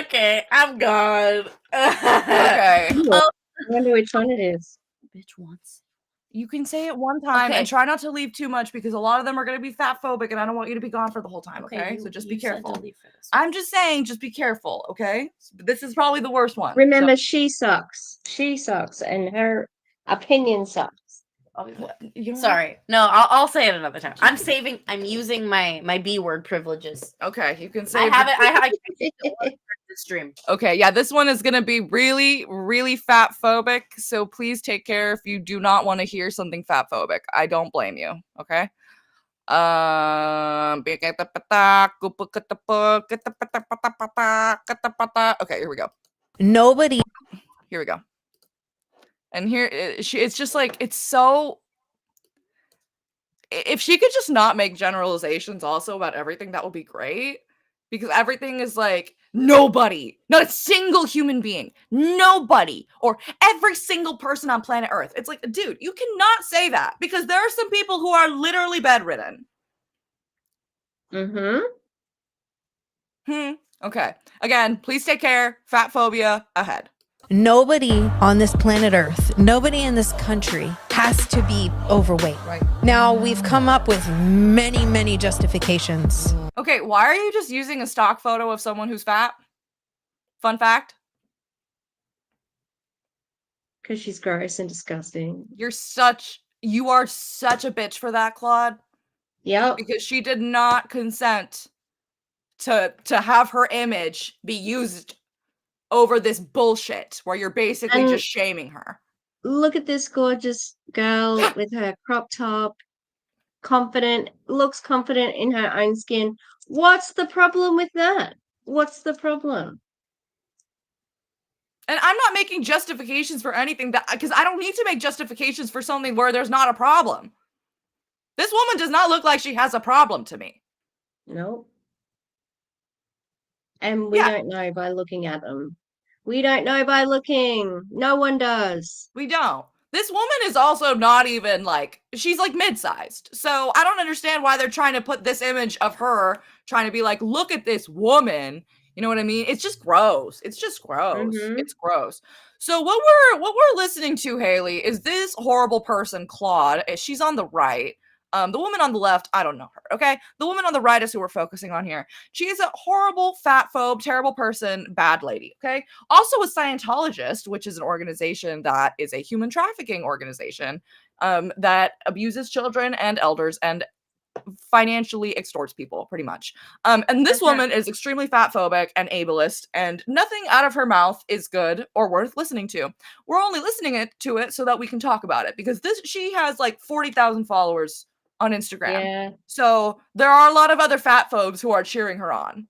Okay, I'm gone. Okay. I wonder which one it is. Bitch wants. You can say it one time and try not to leave too much because a lot of them are going to be fatphobic and I don't want you to be gone for the whole time, okay? So just be careful. I'm just saying, just be careful, okay? This is probably the worst one. Remember, she sucks. She sucks and her opinion sucks. Sorry. No, I'll say it another time. I'm using my B word privileges. Okay, you can I say have it. I this stream. Okay, yeah, this one is gonna be really, really fat phobic. So please take care if you do not want to hear something fat phobic. I don't blame you. Okay. Okay, here we go. Nobody. Here we go. And here it's just like it's so. If she could just not make generalizations also about everything, that would be great. Because everything is like nobody, not a single human being, nobody, or every single person on planet Earth. It's like, dude, you cannot say that because there are some people who are literally bedridden. Okay. Again, please take care. Fat phobia ahead. Nobody on this planet Earth, nobody in this country has to be overweight. Right. Now, we've come up with many, many justifications. Okay, why are you just using a stock photo of someone who's fat? Fun fact. Because she's gross and disgusting. You are such a bitch for that, Claude. Yep. Because she did not consent to have her image be used over this bullshit where you're basically just shaming her. Look at this gorgeous girl with her crop top, looks confident in her own skin. What's the problem with that? What's the problem? And I'm not making justifications for anything because I don't need to make justifications for something where there's not a problem. This woman does not look like she has a problem to me. Nope. And we don't know by looking at them. We don't know by looking. No one does. We don't. This woman is also not even like, she's like mid-sized. So I don't understand why they're trying to put this image of her trying to be like, look at this woman. You know what I mean? It's just gross. It's just gross. It's gross. So what we're listening to, Haley, is this horrible person, Claude. She's on the right. The woman on the left, I don't know her, okay? The woman on the right is who we're focusing on here. She is a horrible, fatphobe, terrible person, bad lady, okay? Also a Scientologist, which is an organization that is a human trafficking organization that abuses children and elders and financially extorts people, pretty much. And this woman is extremely fatphobic and ableist, and nothing out of her mouth is good or worth listening to. We're only listening to it so that we can talk about it, because she has like 40,000 followers on Instagram. Yeah. So there are a lot of other fatphobes who are cheering her on.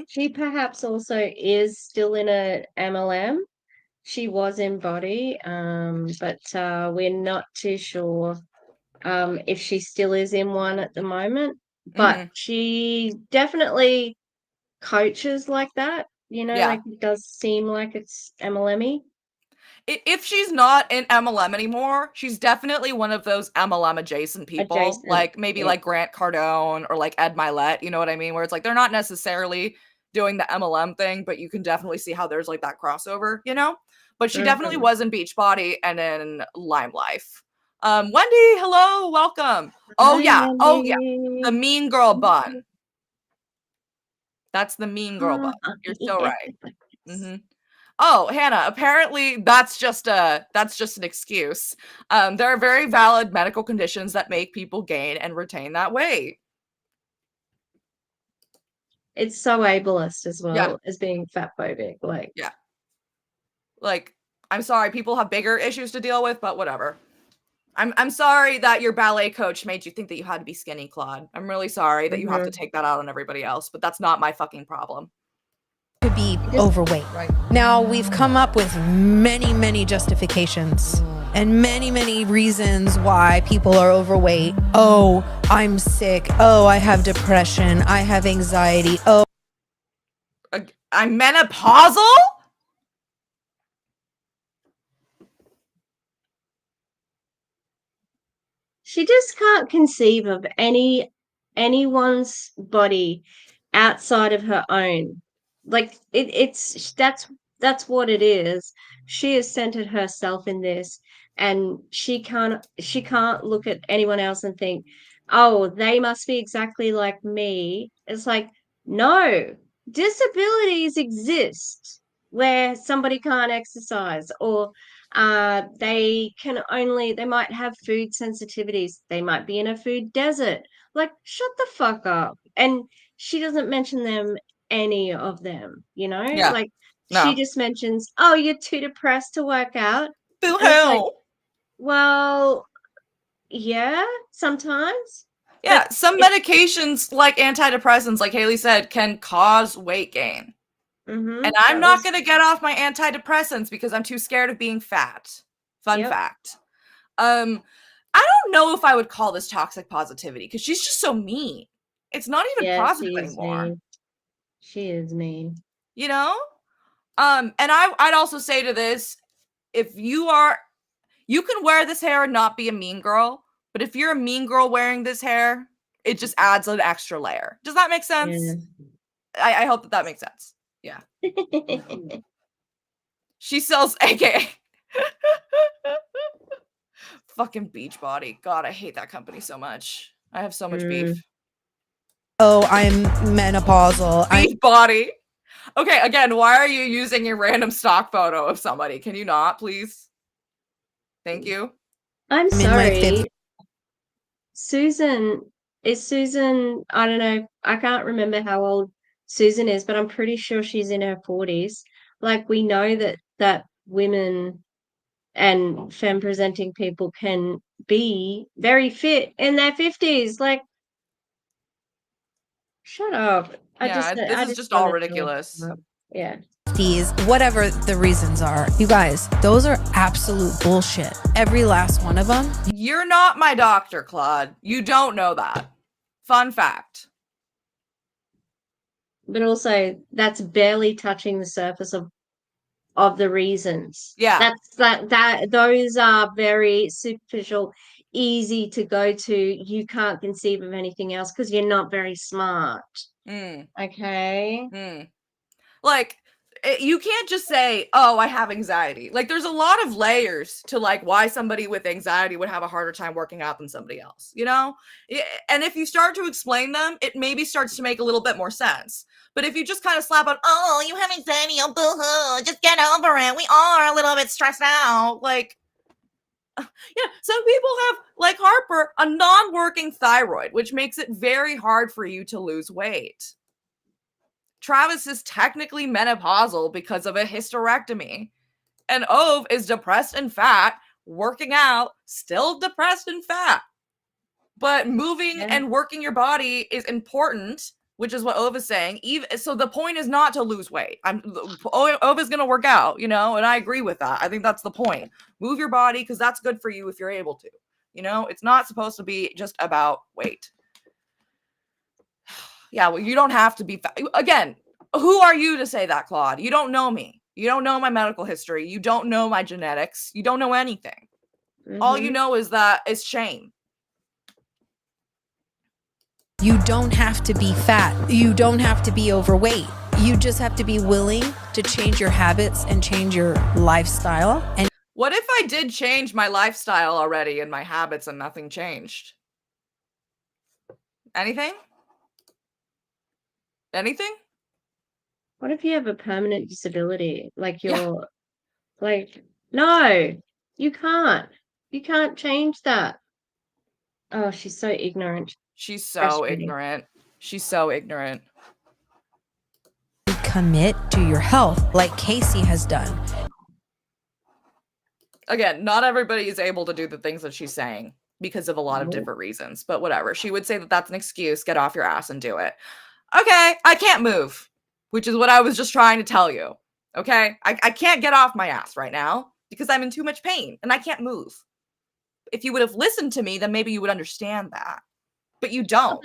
She perhaps also is still in a MLM. She was in body, but we're not too sure if she still is in one at the moment. But she definitely coaches like that. Like it does seem like it's MLM-y. If she's not in MLM anymore, she's definitely one of those MLM adjacent people, like maybe like Grant Cardone or like Ed Milet, you know what I mean? Where it's like they're not necessarily doing the MLM thing, but you can definitely see how there's like that crossover, you know? But she definitely was in Beachbody and in Lime Life. Wendy, hello, welcome. Oh yeah, the mean girl bun. That's the mean girl bun. You're so right. Oh, Hannah, apparently that's just an excuse. There are very valid medical conditions that make people gain and retain that weight. It's so ableist as well as being fatphobic. Like, I'm sorry, people have bigger issues to deal with, but whatever. I'm sorry that your ballet coach made you think that you had to be skinny, Claude. I'm really sorry that you have to take that out on everybody else, but that's not my fucking problem. To be overweight. Right. Now, we've come up with many, many justifications and many, many reasons why people are overweight. Oh, I'm sick. Oh, I have depression. I have anxiety. Oh, I'm menopausal? She just can't conceive of anyone's body outside of her own. Like that's what it is. She has centered herself in this, and she can't look at anyone else and think, oh, they must be exactly like me. It's like, no, disabilities exist where somebody can't exercise, or They might have food sensitivities. They might be in a food desert. Like, shut the fuck up. And she doesn't mention any of them, Yeah. like No. she just mentions, oh, you're too depressed to work out. Boo And it's like, hoo. well, yeah, sometimes. Yeah, But some medications like antidepressants, like Haley said, can cause weight gain. And I'm not going to get off my antidepressants because I'm too scared of being fat. Fun fact. I don't know if I would call this toxic positivity because she's just so mean. It's not even positive anymore. Mean. She is mean. You know? And I'd also say to this, if you can wear this hair and not be a mean girl, but if you're a mean girl wearing this hair, it just adds an extra layer. Does that make sense? Yeah. I hope that makes sense. Yeah. She sells AKA. Fucking Beachbody. God, I hate that company so much. I have so much beef. Oh, I'm menopausal. Beachbody. Okay, again, why are you using your random stock photo of somebody? Can you not, please? Thank you. I'm sorry. Susan, I don't know, I can't remember how old Susan is, but I'm pretty sure she's in her 40s. Like, we know that women and femme presenting people can be very fit in their 50s. Like, shut up. This is just all ridiculous. Yeah. Whatever the reasons are. You guys, those are absolute bullshit. Every last one of them. You're not my doctor, Claude. You don't know that. Fun fact. But also, that's barely touching the surface of the reasons. Yeah. Those are very superficial, easy to go to. You can't conceive of anything else because you're not very smart. Okay. Like, you can't just say, oh, I have anxiety. Like, there's a lot of layers to like why somebody with anxiety would have a harder time working out than somebody else, and if you start to explain them, it maybe starts to make a little bit more sense. But if you just kind of slap on, oh, you have anxiety, oh, boo-hoo, just get over it, we are a little bit stressed out, like, yeah, some people have, like Harper, a non-working thyroid, which makes it very hard for you to lose weight. Travis is technically menopausal because of a hysterectomy. And Ove is depressed and fat, working out, still depressed and fat. But moving and working your body is important, which is what Ove is saying. So the point is not to lose weight. Ove is going to work out, and I agree with that. I think that's the point. Move your body because that's good for you if you're able to. It's not supposed to be just about weight. Yeah, well, you don't have to be again, who are you to say that, Claude? You don't know me. You don't know my medical history. You don't know my genetics. You don't know anything. All you know is that it's shame. You don't have to be fat. You don't have to be overweight. You just have to be willing to change your habits and change your lifestyle. And what if I did change my lifestyle already and my habits and nothing changed? Anything? What if you have a permanent disability? Like you're like, no, you can't. You can't change that. Oh, she's so ignorant. She's so ignorant. She's so ignorant. Commit to your health like Casey has done. Again, not everybody is able to do the things that she's saying because of a lot of different reasons, but whatever. She would say that that's an excuse. Get off your ass and do it. Okay, I can't move, which is what I was just trying to tell you. Okay, I can't get off my ass right now because I'm in too much pain and I can't move. If you would have listened to me, then maybe you would understand that. But you don't.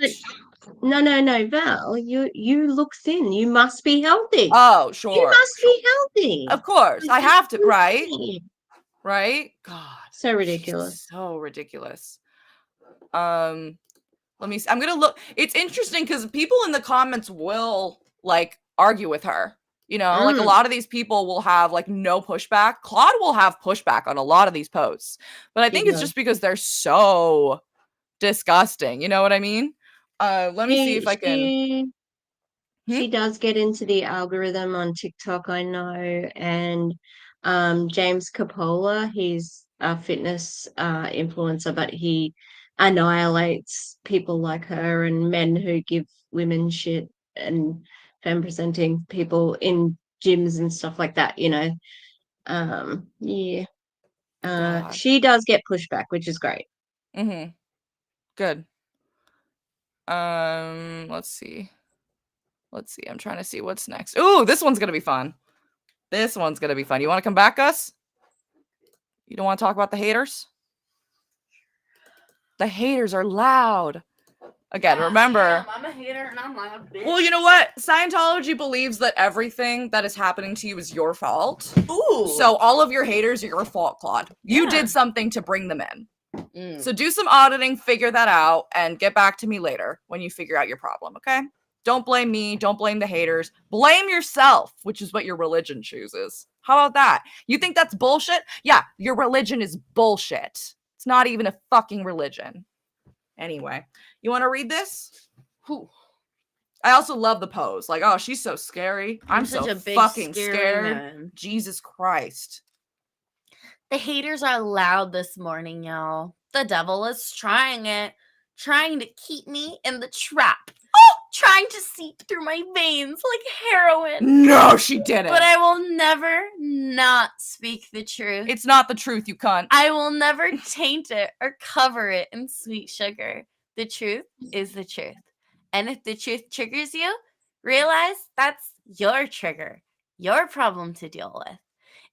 No, Val. You look thin. You must be healthy. Oh, sure. You must be healthy. Of course. I have to, right? Right? God. So ridiculous. So ridiculous. Let me see. I'm gonna look. It's interesting because people in the comments will like argue with her. Like a lot of these people will have like no pushback. Claude will have pushback on a lot of these posts, but I think it's just because they're so disgusting. You know what I mean? Let me see if I can. She does get into the algorithm on TikTok, I know, and James Capola. He's a fitness influencer, but he annihilates people like her and men who give women shit and femme presenting people in gyms and stuff like that, you know. Yeah. God. She does get pushback, which is great. Mm-hmm. Good. Let's see. I'm trying to see what's next. Ooh, this one's gonna be fun. You want to come back, Gus? You don't want to talk about the haters? The haters are loud. Again, remember. I'm a hater and I'm loud, bitch. Well, you know what? Scientology believes that everything that is happening to you is your fault. Ooh. So all of your haters are your fault, Claude. You did something to bring them in. So do some auditing, figure that out, and get back to me later when you figure out your problem, okay? Don't blame me. Don't blame the haters. Blame yourself, which is what your religion chooses. How about that? You think that's bullshit? Yeah, your religion is bullshit. It's not even a fucking religion. Anyway, you want to read this? Whew. I also love the pose. Like, oh, she's so scary. I'm such so a big, fucking scary scared. man. Jesus Christ. The haters are loud this morning, y'all. The devil is trying to keep me in the trap. Trying to seep through my veins like heroin. No, she didn't. But I will never not speak the truth. It's not the truth, you cunt. I will never taint it or cover it in sweet sugar. The truth is the truth. And if the truth triggers you, realize that's your trigger, your problem to deal with.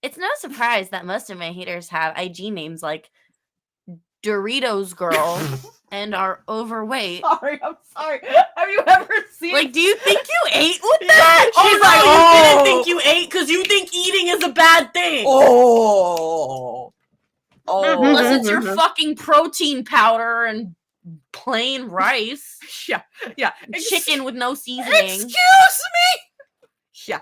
It's no surprise that most of my haters have IG names like Doritos Girl and are overweight. I'm sorry. Have you ever seen? Like, do you think you ate with that? She's like, you didn't think you ate because you think eating is a bad thing. Unless it's your fucking protein powder and plain rice. Yeah. Chicken with no seasoning. Excuse me. Yeah.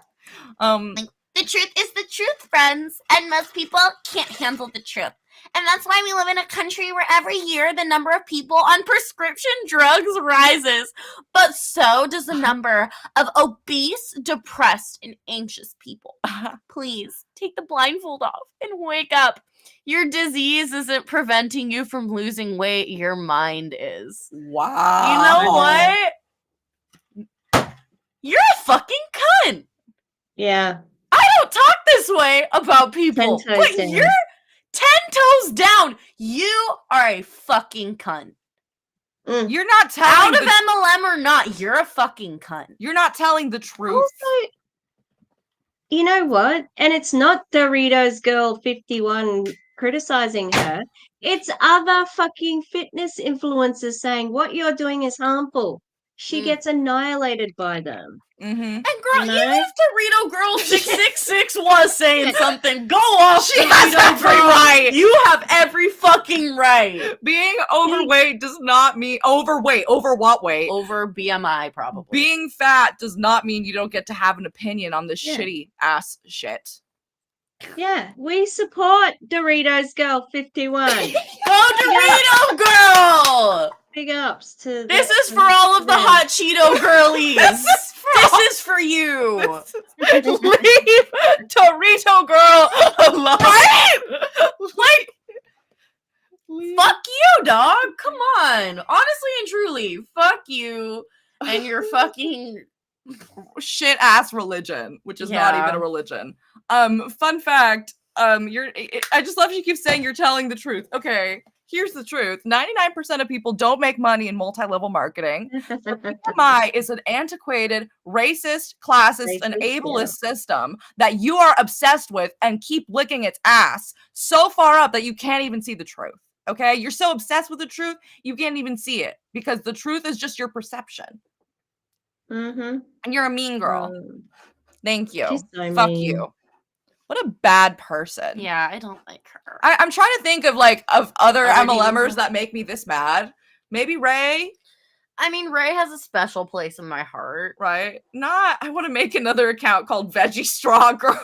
The truth is the truth, friends, and most people can't handle the truth. And that's why we live in a country where every year the number of people on prescription drugs rises. But so does the number of obese, depressed, and anxious people. Please, take the blindfold off and wake up. Your disease isn't preventing you from losing weight. Your mind is. Wow. You know what? You're a fucking cunt. Yeah. I don't talk this way about people. 10 toes But down. you're 10 toes down. You are a fucking cunt. You're not Out telling of MLM or not, you're a fucking cunt. You're not telling the truth. Also, you know what? And it's not Doritos Girl 51 criticizing her. It's other fucking fitness influencers saying what you're doing is harmful. She gets annihilated by them. Mm-hmm. And girl, even if Dorito Girl 666 was saying something, go off. She has every right. You have every fucking right. Being overweight does not mean overweight. Over what weight? Over BMI, probably. Being fat does not mean you don't get to have an opinion on this shitty ass shit. Yeah, we support Doritos Girl 51. Go Dorito Girl! Big ups to This is for all of the hot Cheeto girlies. This is for you. Leave Dorito Girl alone. Right? Like, fuck you, dog. Come on. Honestly and truly, fuck you and your fucking shit ass religion, which is not even a religion. Fun fact, I just love you keep saying you're telling the truth. Okay, here's the truth. 99% of people don't make money in multi-level marketing. BMI is an antiquated, racist, classist, and ableist system that you are obsessed with and keep licking its ass so far up that you can't even see the truth. Okay? You're so obsessed with the truth, you can't even see it because the truth is just your perception. Mm-hmm. And you're a mean girl. Thank you. She's so Fuck mean. you. What a bad person. Yeah, I don't like her. I'm trying to think of other MLMers that make me this mad. Maybe Ray. I mean, Ray has a special place in my heart. Right? I want to make another account called Veggie Straw Girl.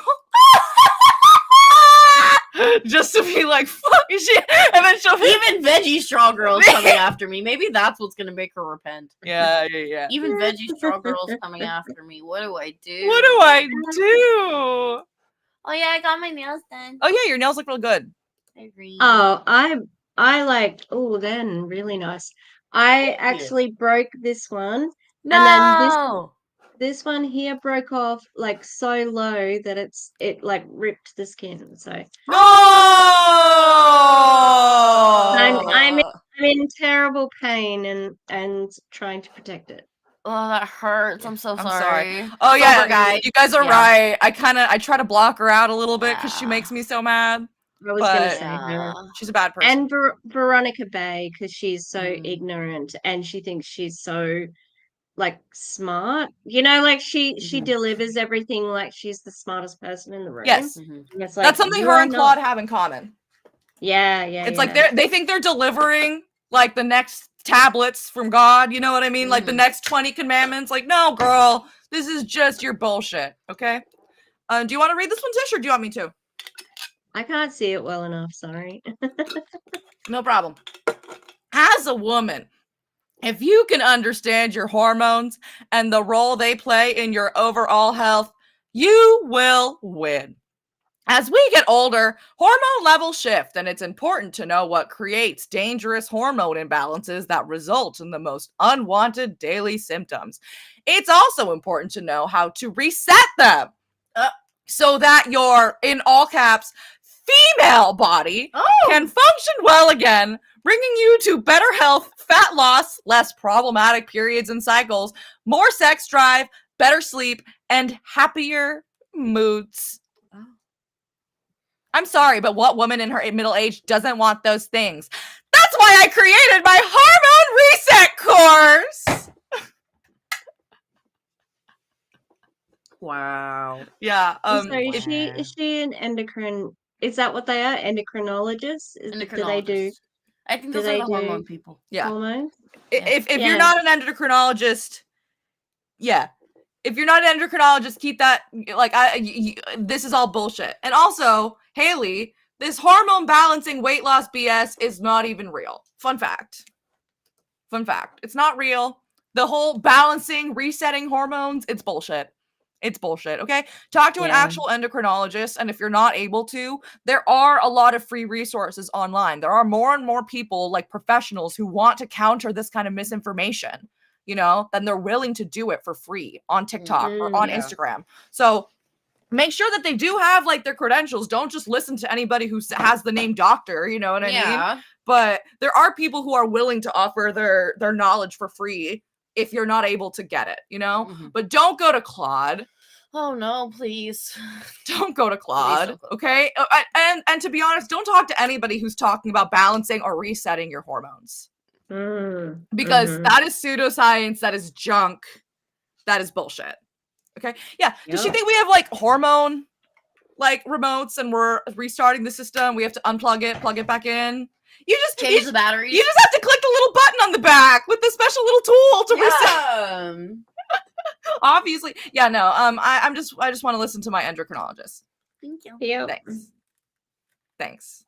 Just to be like, fuck shit. And then she'll Even Veggie Straw Girl's coming after me. Maybe that's what's gonna make her repent. Yeah. Even Veggie Straw Girl's coming after me. What do I do? What do I do? Oh yeah, I got my nails done. Oh yeah, your nails look real good. I agree. Oh, I like. Oh, then really nice. I actually broke this one, and then this one here broke off like so low that it like ripped the skin. So No! I'm in terrible pain and trying to protect it. Oh, that hurts. I'm so sorry. Oh yeah, Sober guy. you guys are Yeah. right. I try to block her out a little bit because she makes me so mad. I was gonna But say her. she's a bad person. And Veronica Bay, because she's so ignorant and she thinks she's so like smart. You know, like she delivers everything like she's the smartest person in the room. Yes. And it's like, That's something you her are and Claude not. have in common. Yeah. It's like they think they're delivering like the next tablets from God, you know what I mean? Like the next 20 commandments. Like, no, girl, this is just your bullshit, okay? Do you want to read this one, Tish, or do you want me to? I can't see it well enough, sorry. No problem. As a woman, if you can understand your hormones and the role they play in your overall health, you will win. As we get older, hormone levels shift, and it's important to know what creates dangerous hormone imbalances that result in the most unwanted daily symptoms. It's also important to know how to reset them so that your, in all caps, female body can function well again, bringing you to better health, fat loss, less problematic periods and cycles, more sex drive, better sleep, and happier moods. I'm sorry, but what woman in her middle age doesn't want those things? That's why I created my hormone reset course. Wow. Yeah. So is she an endocrine? Is that what they are? Endocrinologists? Do they do? I think those are the hormone people. Yeah. Hormones? If you're not an endocrinologist, yeah. If you're not an endocrinologist, keep that, like, this is all bullshit. And also, Haley, this hormone balancing weight loss BS is not even real. Fun fact. It's not real. The whole balancing, resetting hormones, it's bullshit. It's bullshit, okay? Talk to an actual endocrinologist, and if you're not able to, there are a lot of free resources online. There are more and more people, like professionals, who want to counter this kind of misinformation, you know, then they're willing to do it for free on TikTok or on Instagram. So make sure that they do have like their credentials. Don't just listen to anybody who has the name doctor, you know what I mean? But there are people who are willing to offer their knowledge for free if you're not able to get it, you know? But don't go to Claude. Oh no, please. Don't go to Claude, okay? And to be honest, don't talk to anybody who's talking about balancing or resetting your hormones. Because that is pseudoscience, that is junk, that is bullshit. Okay? Yeah. Does she think we have like hormone like remotes and we're restarting the system? We have to unplug it, plug it back in. You just change the batteries. You just have to click the little button on the back with the special little tool to reset. Obviously. Yeah, no. I just want to listen to my endocrinologist. Thank you. Thanks.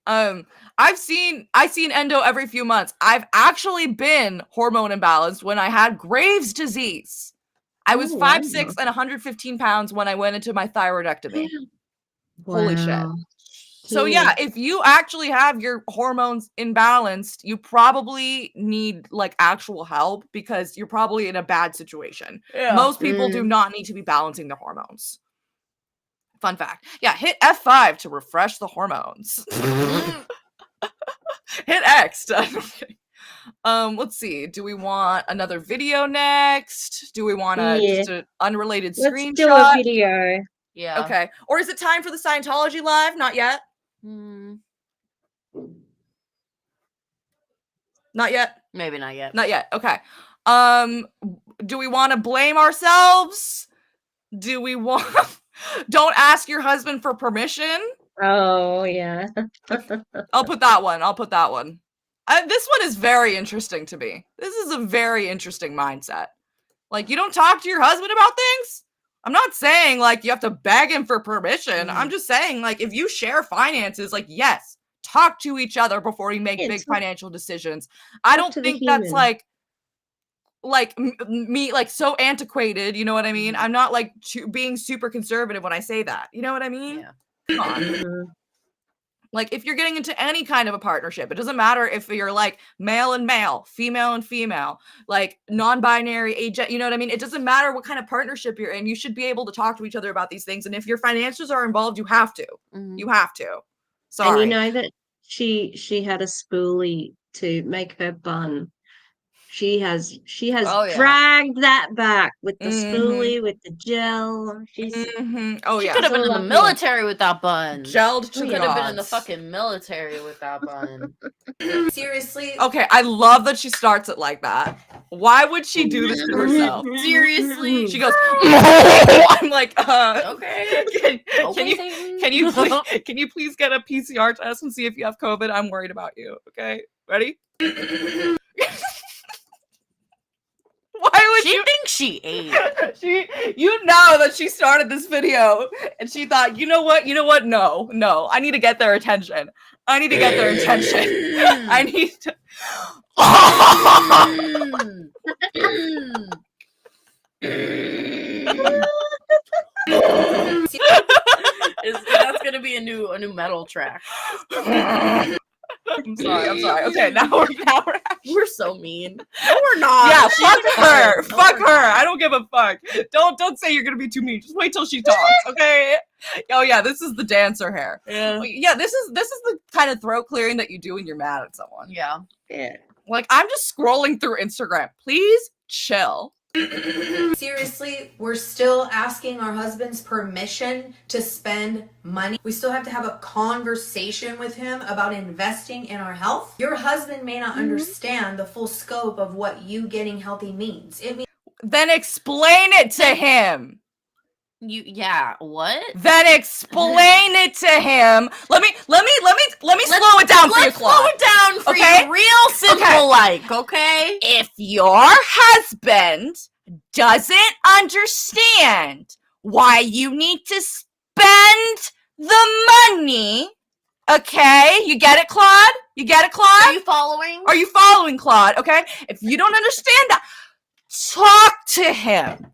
I seen endo every few months. I've actually been hormone imbalanced when I had Graves' disease. I was 5'6" and 115 pounds when I went into my thyroidectomy. Holy shit. So yeah, if you actually have your hormones imbalanced, you probably need like actual help because you're probably in a bad situation. Most people do not need to be balancing their hormones. Fun fact. Yeah, hit F5 to refresh the hormones. Hit X. Let's see. Do we want another video next? Do we want just an unrelated screenshot? Let's do a video. Yeah. Okay. Or is it time for the Scientology live? Not yet. Not yet. Maybe not yet. Not yet. Okay. Do we want to blame ourselves? Do we want? Don't ask your husband for permission. Oh yeah. I'll put that one. This one is very interesting to me. This is a very interesting mindset. Like, you don't talk to your husband about things? I'm not saying, like, you have to beg him for permission. I'm just saying, like, if you share finances, like, yes, talk to each other before you make big financial decisions. I don't think that's, like, like me, like so antiquated, you know what I mean? I'm not like being super conservative when I say that, you know what I mean? Yeah. Come on. Like, if you're getting into any kind of a partnership, it doesn't matter if you're like male and male, female and female, like non-binary, agent, you know what I mean? It doesn't matter what kind of partnership you're in. You should be able to talk to each other about these things. And if your financials are involved, you have to. You have to. Sorry. And you know that she had a spoolie to make her bun. She has dragged that back with the spoolie, with the gel. She's oh she yeah, could have so been in the lovely. military with that bun. Gelled to She the could have been in the gods. fucking military with that bun. Seriously? Okay, I love that she starts it like that. Why would she do this to herself? Seriously? She goes, I'm like, okay. Can you please get a PCR test and see if you have COVID? I'm worried about you. Okay, ready? Why would she you think she ate? You know that she started this video and she thought, you know what? No, I need to get their attention. I need to. That's gonna be a new metal track. I'm sorry. Okay, now we're so mean. No, we're not. Yeah, fuck her. No, Fuck we're her. not. I don't give a fuck. Don't say you're gonna be too mean. Just wait till she talks, okay? Oh yeah, this is the dancer hair. Yeah, this is the kind of throat clearing that you do when you're mad at someone. Yeah. Like, I'm just scrolling through Instagram. Please chill. Seriously, we're still asking our husband's permission to spend money. We still have to have a conversation with him about investing in our health. Your husband may not understand the full scope of what you getting healthy means. It means Then explain it to him. What? Then explain it to him. Let me slow it down for you, Claude. Slow it down for you, real simple, okay? If your husband doesn't understand why you need to spend the money, okay? You get it, Claude? Are you following? Are you following, Claude? Okay? If you don't understand that, talk to him.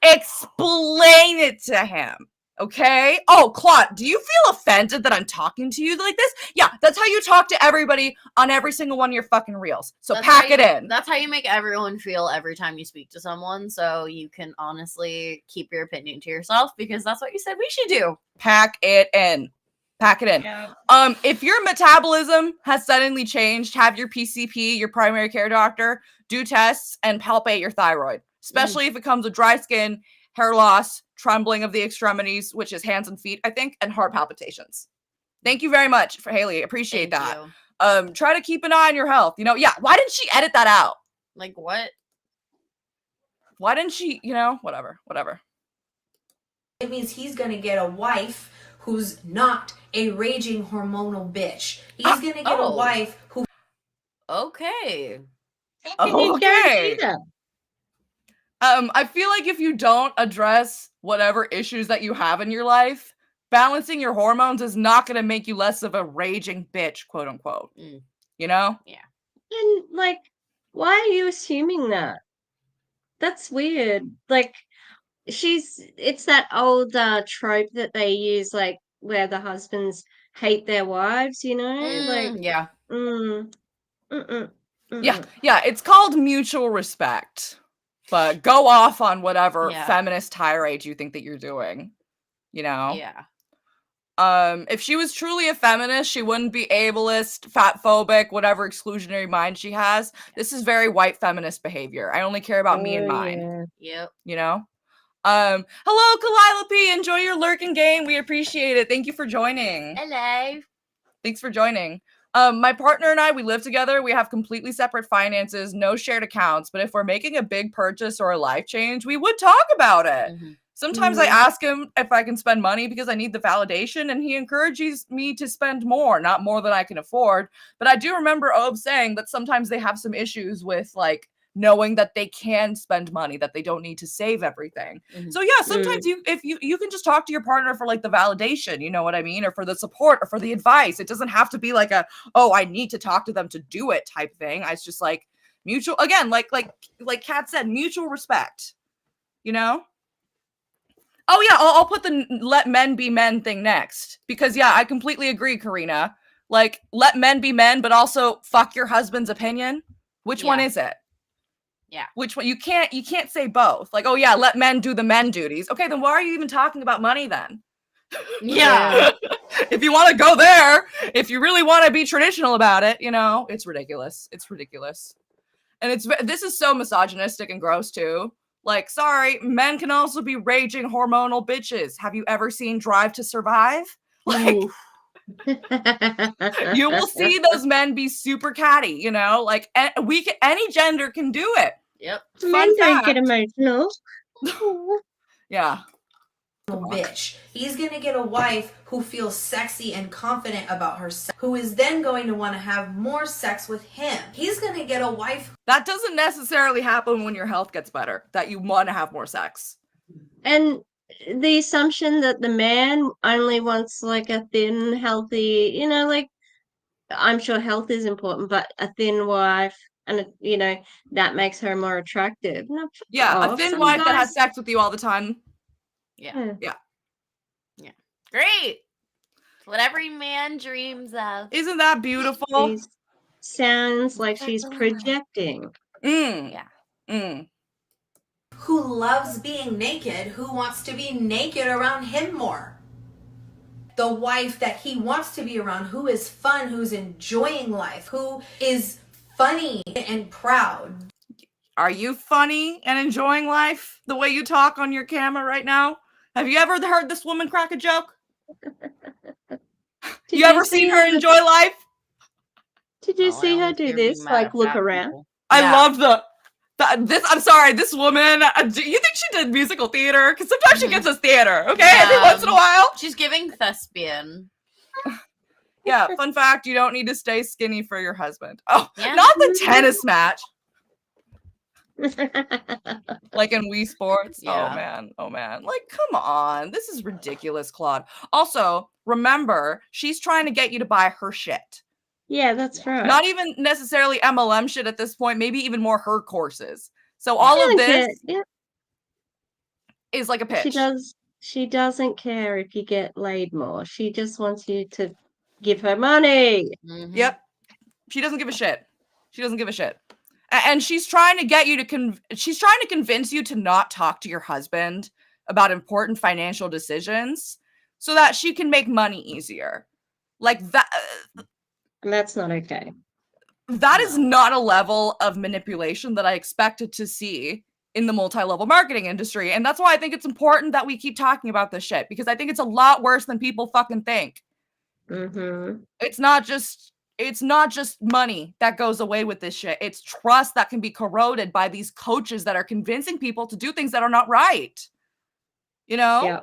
Explain it to him. Okay? Oh, Claude, do you feel offended that I'm talking to you like this? Yeah, that's how you talk to everybody on every single one of your fucking reels. So pack it in. That's how you make everyone feel every time you speak to someone, so you can honestly keep your opinion to yourself, because that's what you said we should do. Pack it in. Yeah. If your metabolism has suddenly changed, have your PCP, your primary care doctor, do tests and palpate your thyroid, especially if it comes with dry skin, hair loss, trembling of the extremities, which is hands and feet, I think, and heart palpitations. Thank you very much for Haley. Appreciate that. Try to keep an eye on your health. You know, yeah. Why didn't she edit that out? Like what? Why didn't she, whatever. it means he's gonna get a wife who's not a raging hormonal bitch. He's gonna get a wife who Okay. I feel like if you don't address whatever issues that you have in your life, balancing your hormones is not going to make you less of a raging bitch, quote unquote. You know? Yeah. And like, why are you assuming that? That's weird. Like, it's that old trope that they use, like, where the husbands hate their wives, like, yeah. Yeah, it's called mutual respect. But go off on whatever feminist tirade you think that you're doing. Yeah. If she was truly a feminist, she wouldn't be ableist, fatphobic, whatever exclusionary mind she has. This is very white feminist behavior. I only care about me and mine. Yep. Hello, Calliope. Enjoy your lurking game. We appreciate it. Thank you for joining. Hello. Thanks for joining. My partner and I, we live together. We have completely separate finances, no shared accounts. But if we're making a big purchase or a life change, we would talk about it. Sometimes I ask him if I can spend money because I need the validation, and he encourages me to spend more, not more than I can afford. But I do remember Obe saying that sometimes they have some issues with, like, knowing that they can spend money, that they don't need to save everything. So yeah, sometimes you can just talk to your partner for, like, the validation, you know what I mean? Or for the support or for the advice. It doesn't have to be like I need to talk to them to do it type thing. It's just like, Mutual, again, like Kat said, mutual respect, you know? Oh yeah, I'll put the let men be men thing next, because yeah, I completely agree, Karina. Like, let men be men, but also fuck your husband's opinion. Which one is it? Yeah. Which one? You can't say both. Like, oh yeah, let men do the men duties. Okay, then why are you even talking about money then? Yeah. If you want to go there, if you really want to be traditional about it, you know, it's ridiculous. It's ridiculous. And this is so misogynistic and gross too. Like, sorry, men can also be raging hormonal bitches. Have you ever seen Drive to Survive? Like, you will see those men be super catty, you know? Like, any gender can do it. Yep. Men don't get emotional. Yeah. Bitch. He's gonna get a wife who feels sexy and confident about herself, who is then going to want to have more sex with him. He's gonna get a wife. That doesn't necessarily happen when your health gets better, that you want to have more sex. And the assumption that the man only wants like a thin, healthy, you know, like, I'm sure health is important, but a thin wife, and you know, that makes her more attractive. No, yeah, a thin wife that has sex with you all the time. Yeah. Yeah. Great. It's what every man dreams of. Isn't that beautiful? She sounds like she's projecting. Who loves being naked, who wants to be naked around him more. The wife that he wants to be around, who is fun, who's enjoying life, who is funny and proud. Are you funny and enjoying life the way you talk on your camera right now? Have you ever heard this woman crack a joke? You ever seen her enjoy life? Did you see her do this? Like, look around? People. I love this. I'm sorry, this woman. Do you think she did musical theater? Because sometimes she gets us theater, okay? Every once in a while. She's giving thespian. Yeah, fun fact, you don't need to stay skinny for your husband. Oh, yeah. Not the tennis match. Like in Wii Sports. Yeah. Oh man. Like, come on. This is ridiculous, Claude. Also, remember, she's trying to get you to buy her shit. Yeah, that's right. Not even necessarily MLM shit at this point, maybe even more her courses. So all of this is like a pitch. She doesn't care if you get laid more. She just wants you to give her money. Mm-hmm. Yep. She doesn't give a shit. She doesn't give a shit. And she's trying to get you to she's trying to convince you to not talk to your husband about important financial decisions so that she can make money easier. Like that. And that's not okay. That is not a level of manipulation that I expected to see in the multi-level marketing industry. And that's why I think it's important that we keep talking about this shit, because I think it's a lot worse than people fucking think. Mm-hmm. It's not just money that goes away with this shit. It's trust that can be corroded by these coaches that are convincing people to do things that are not right. You know? Yeah.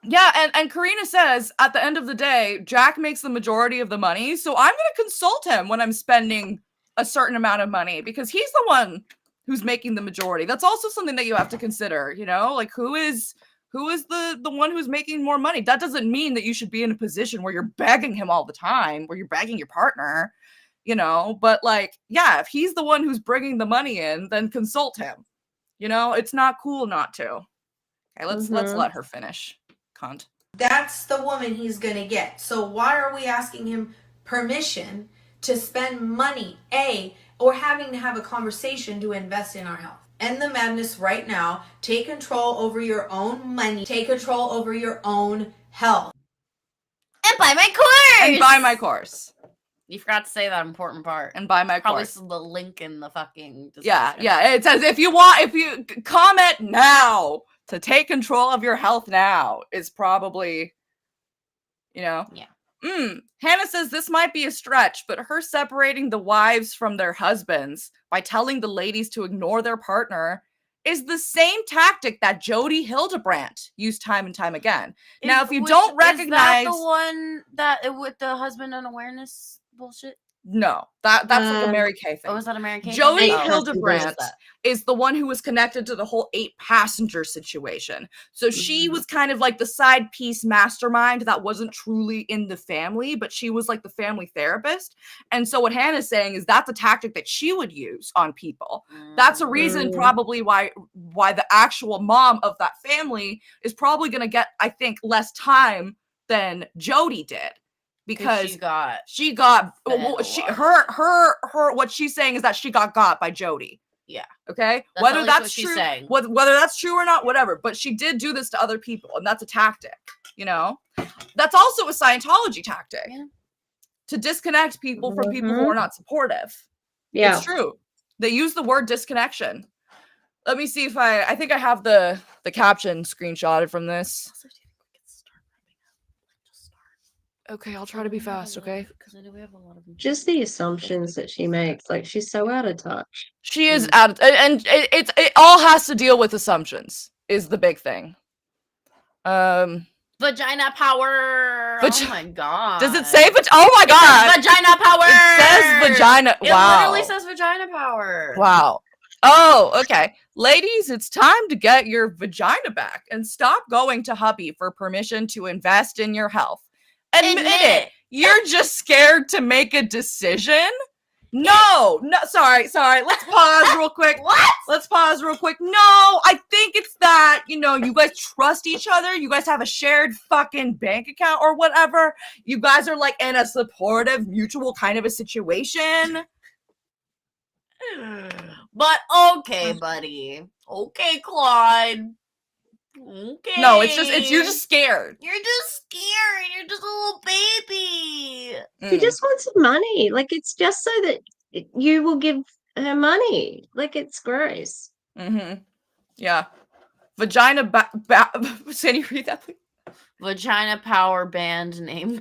Yeah, and Karina says, at the end of the day, Jack makes the majority of the money, so I'm going to consult him when I'm spending a certain amount of money, because he's the one who's making the majority. That's also something that you have to consider, you know? Like, who is the one who's making more money? That doesn't mean that you should be in a position where you're begging him all the time, where you're begging your partner, you know? But, like, yeah, if he's the one who's bringing the money in, then consult him. You know? It's not cool not to. Okay, let's let her finish. Cunt. That's the woman he's gonna get. So why are we asking him permission to spend money, or having to have a conversation to invest in our health? End the madness right now. Take control over your own money. Take control over your own health. And buy my course! And buy my course. You forgot to say that important part. And buy my course. Probably the link in the fucking Yeah. description. It says if you comment now to take control of your health now is probably, you know. Yeah. Hannah says this might be a stretch, but her separating the wives from their husbands by telling the ladies to ignore their partner is the same tactic that Jody Hildebrandt used time and time again. Now, if you don't recognize... Is that the one that with the husband unawareness bullshit? No, that's like a Mary Kay thing. Oh, is that a Mary Kay? Jody Eight Hildebrandt passengers. is the one who was connected to the whole 8-passenger situation. So she was kind of like the side piece mastermind that wasn't truly in the family, but she was like the family therapist. And so what Hannah's saying is that's a tactic that she would use on people. That's a reason probably why the actual mom of that family is probably going to get, I think, less time than Jody did. Because she got what she's saying is that she got by Jody. Yeah. Okay. That's Whether that's true, whether that's true or not, whatever. But she did do this to other people, and that's a tactic. You know, that's also a Scientology tactic to disconnect people from people who are not supportive. Yeah, it's true. They use the word disconnection. Let me see if I think I have the caption screenshotted from this. Okay, I'll try to be fast, okay? just the assumptions that she makes, like she's so out of touch. She is out of, and it all has to deal with assumptions is the big thing. Vagina power. Oh my god. Does it say oh my god. Vagina power. It says vagina. Wow. It literally says vagina power. Wow. Oh, okay. Ladies, it's time to get your vagina back and stop going to hubby for permission to invest in your health. Admit it. You're just scared to make a decision? No, sorry. Let's pause real quick. What? Let's pause real quick. No, I think it's that, you guys trust each other. You guys have a shared fucking bank account or whatever. You guys are like in a supportive, mutual kind of a situation. But okay, buddy. Okay, Claude. Okay. No, it's you're just scared. You're just scared. You're just a little baby. She just wants some money. Like, it's just so that you will give her money. Like, it's gross. Yeah. Vagina can you read that, please? Vagina power band name.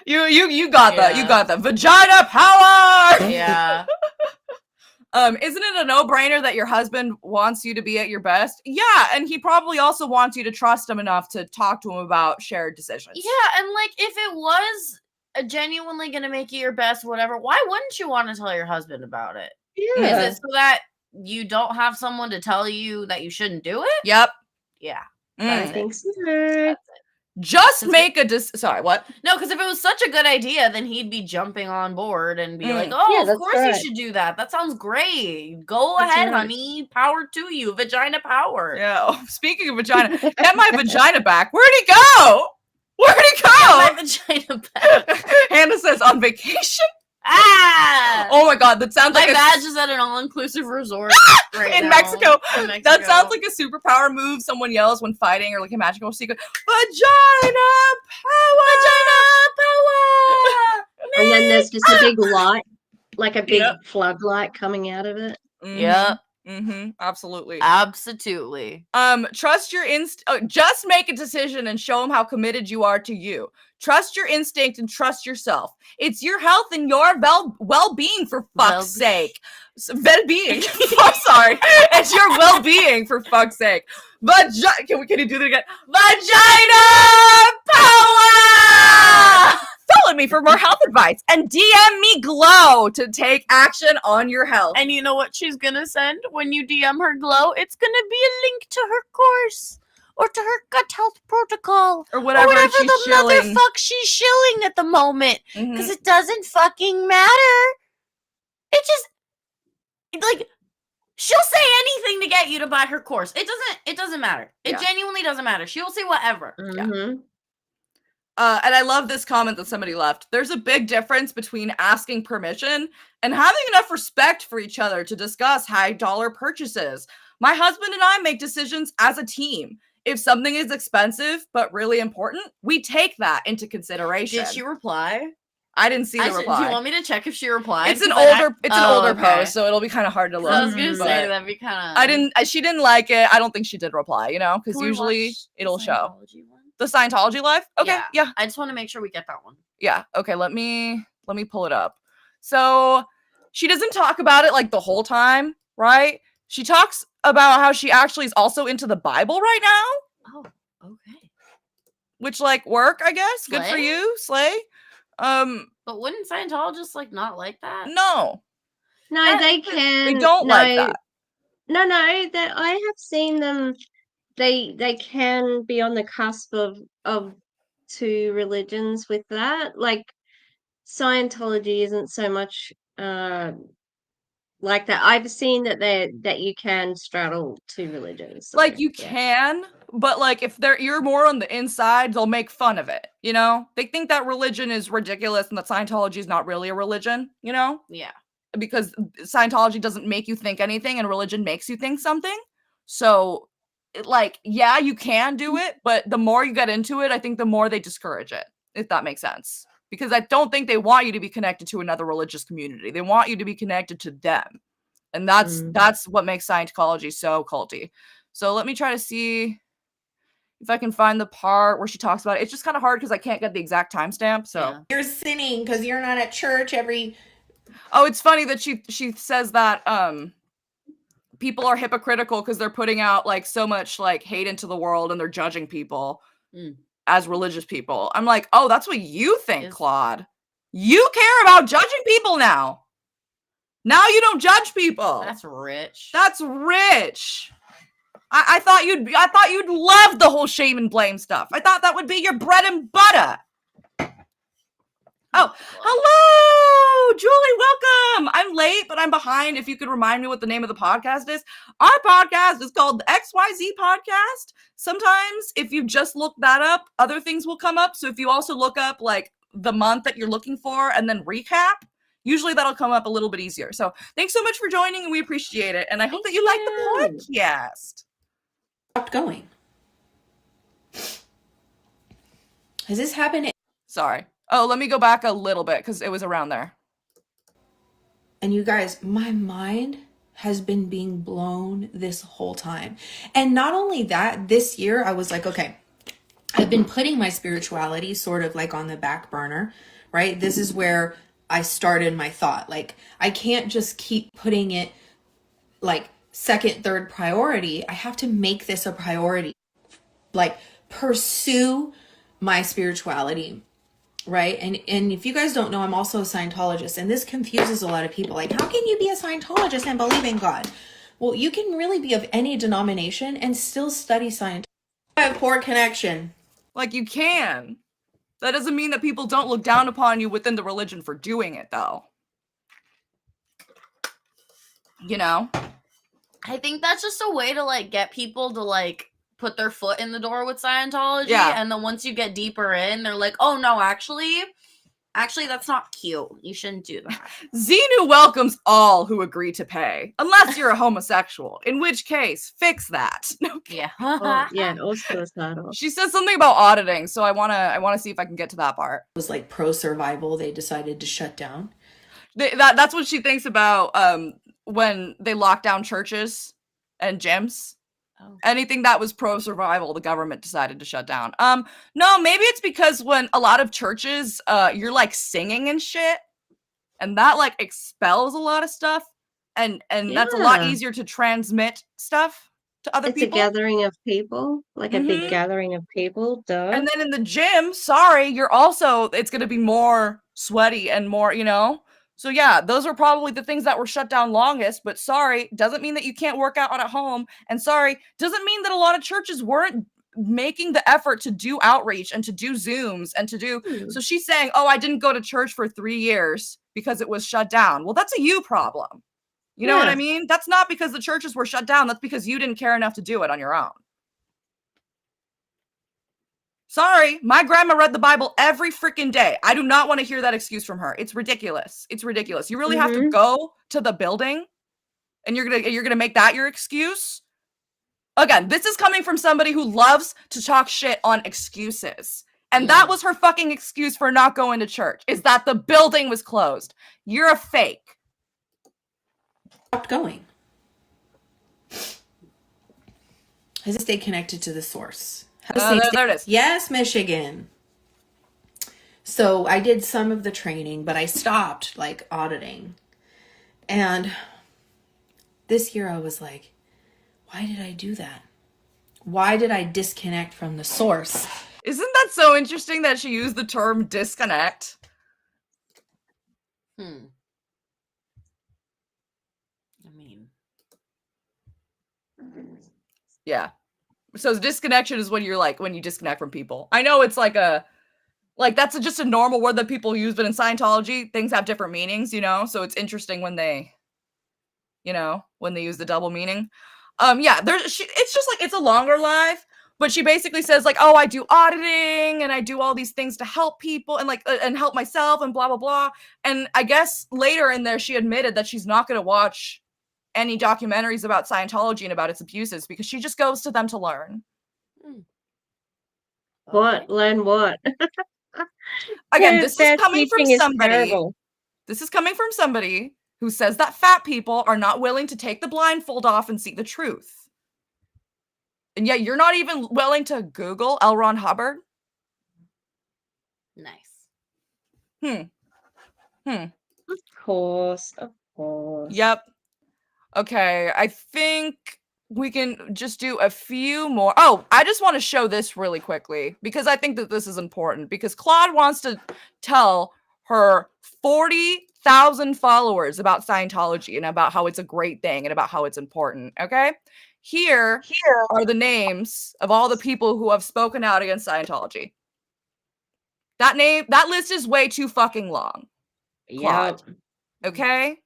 You got that. You got that. Vagina power. Yeah. Isn't it a no-brainer that your husband wants you to be at your best? Yeah, and he probably also wants you to trust him enough to talk to him about shared decisions. Yeah, and like if it was genuinely gonna make you your best, whatever, why wouldn't you want to tell your husband about it? Yeah. Is it so that you don't have someone to tell you that you shouldn't do it? Yep. Yeah. I think so. Just make sorry, what? No, because if it was such a good idea, then he'd be jumping on board and be like, Yeah, oh, of that's course right. you should do that. That sounds great. Go That's ahead, right. honey. Power to you. Vagina power. Yeah. Oh, speaking of vagina, get my vagina back. Where'd he go? Where'd he go? Get my vagina back. Hannah says on vacation. Ah! Oh my god, that sounds My like badge is at an all-inclusive resort right in now. Mexico. In Mexico. That sounds like a superpower move someone yells when fighting, or like a magical secret. Vagina power! Vagina power! And then there's just a big light, like a big floodlight coming out of it. Yeah. Absolutely. Absolutely. Trust your just make a decision and show them how committed you are to you. Trust your instinct and trust yourself. It's your health and your well-being, for fuck's sake. Well-being. I'm sorry. It's your well-being, for fuck's sake. Can you do that again? Vagina power! Follow me for more health advice and DM me Glow to take action on your health. And you know what she's gonna send when you DM her Glow? It's gonna be a link to her course or to her gut health protocol or whatever she's the shilling. motherfuck she's shilling at the moment, because it doesn't fucking matter. It just like she'll say anything to get you to buy her course. It doesn't matter. It genuinely doesn't matter. She'll say whatever. Yeah. And I love this comment that somebody left. There's a big difference between asking permission and having enough respect for each other to discuss high-dollar purchases. My husband and I make decisions as a team. If something is expensive but really important, we take that into consideration. Did she reply? I didn't see the reply. Do you want me to check if she replied? It's an older post, so it'll be kind of hard to look. I was gonna say that'd be kind of. She didn't like it. I don't think she did reply. Because usually it'll show. The Scientology live? Okay, yeah. I just want to make sure we get that one. Yeah. Okay, let me pull it up. So she doesn't talk about it like the whole time, right? She talks about how she actually is also into the Bible right now. Oh, okay. Which, like, work, I guess. Slay. Good for you, slay. But wouldn't Scientologists like not like that? No. No, they can. They don't like that. No, that I have seen them. They can be on the cusp of two religions with that. Like Scientology isn't so much like that. I've seen that you can straddle two religions. So, like you can, but like if you're more on the inside, they'll make fun of it. You know, they think that religion is ridiculous and that Scientology is not really a religion. You know, Yeah. Because Scientology doesn't make you think anything, and religion makes you think something. So, like, yeah, you can do it, but the more you get into it, I think the more they discourage it. If that makes sense. Because I don't think they want you to be connected to another religious community. They want you to be connected to them. And that's what makes Scientology so culty. So let me try to see if I can find the part where she talks about it. It's just kind of hard because I can't get the exact timestamp. So You're sinning because you're not at church every. Oh, it's funny that she says that people are hypocritical because they're putting out like so much like hate into the world and they're judging people as religious people. I'm like, oh, that's what you think, Claude. You care about judging people now. Now you don't judge people. That's rich. That's rich. I thought you'd love the whole shame and blame stuff. I thought that would be your bread and butter. Oh, hello, Julie, welcome. I'm late, but I'm behind. If you could remind me what the name of the podcast is. Our podcast is called the XYZ Podcast. Sometimes if you just look that up, other things will come up. So if you also look up like the month that you're looking for and then recap, usually that'll come up a little bit easier. So thanks so much for joining and we appreciate it. And I hope that you like the podcast. Stopped going. Has this happened? Sorry. Oh, let me go back a little bit because it was around there. And you guys, my mind has been being blown this whole time. And not only that, this year I was like, okay, I've been putting my spirituality sort of like on the back burner, right? This is where I started my thought. Like, I can't just keep putting it like second, third priority. I have to make this a priority. Like, pursue my spirituality. Right. And if you guys don't know, I'm also a Scientologist, and this confuses a lot of people. Like, how can you be a Scientologist and believe in God? Well, you can really be of any denomination and still study Scientology. I have poor connection. Like, you can. That doesn't mean that people don't look down upon you within the religion for doing it, though. You know? I think that's just a way to like get people to like put their foot in the door with Scientology. Yeah. And then once you get deeper in, they're like, oh no, actually that's not cute. You shouldn't do that. Xenu welcomes all who agree to pay, unless you're a homosexual, in which case, fix that. Yeah. Or suicidal. She says something about auditing, so I wanna see if I can get to that part. It was like pro-survival. They decided to shut down. That's what she thinks about when they lock down churches and gyms. Oh. Anything that was pro-survival, the government decided to shut down. No, maybe it's because when a lot of churches, you're like singing and shit, and that like expels a lot of stuff, and that's a lot easier to transmit stuff to other people. It's a gathering of people, like a big gathering of people, duh. And then in the gym, sorry, it's going to be more sweaty and more, you know? So yeah, those are probably the things that were shut down longest, but sorry, doesn't mean that you can't work out at home. And sorry, doesn't mean that a lot of churches weren't making the effort to do outreach and to do Zooms and to do. So she's saying, oh, I didn't go to church for 3 years because it was shut down. Well, that's a you problem. You know what I mean? That's not because the churches were shut down. That's because you didn't care enough to do it on your own. Sorry, my grandma read the Bible every freaking day. I do not want to hear that excuse from her. It's ridiculous. It's ridiculous. You really have to go to the building and you're gonna make that your excuse? Again, this is coming from somebody who loves to talk shit on excuses. And that was her fucking excuse for not going to church, is that the building was closed. You're a fake. Stopped going. Has it stayed connected to the source? There it is. Yes, Michigan. So I did some of the training, but I stopped like auditing. And this year I was like, why did I do that? Why did I disconnect from the source? Isn't that so interesting that she used the term disconnect? mean, Yeah. So disconnection is when you're like, when you disconnect from people. I know it's like that's just a normal word that people use, but in Scientology, things have different meanings, you know? So it's interesting when they, you know, when they use the double meaning. Yeah, it's just like, it's a longer live, but she basically says like, oh, I do auditing and I do all these things to help people and like, and help myself and blah, blah, blah. And I guess later in there, she admitted that she's not going to watch any documentaries about Scientology and about its abuses because she just goes to them to learn. What? Learn what? Again, this is coming from teaching is somebody. terrible. This is coming from somebody who says that fat people are not willing to take the blindfold off and see the truth. And yet you're not even willing to Google L. Ron Hubbard? nice. Of course. Yep. Okay, I think we can just do a few more. Oh, I just want to show this really quickly because I think that this is important because Claude wants to tell her 40,000 followers about Scientology and about how it's a great thing and about how it's important, okay? Here are the names of all the people who have spoken out against Scientology. That list is way too fucking long. Claude. Yep. Okay?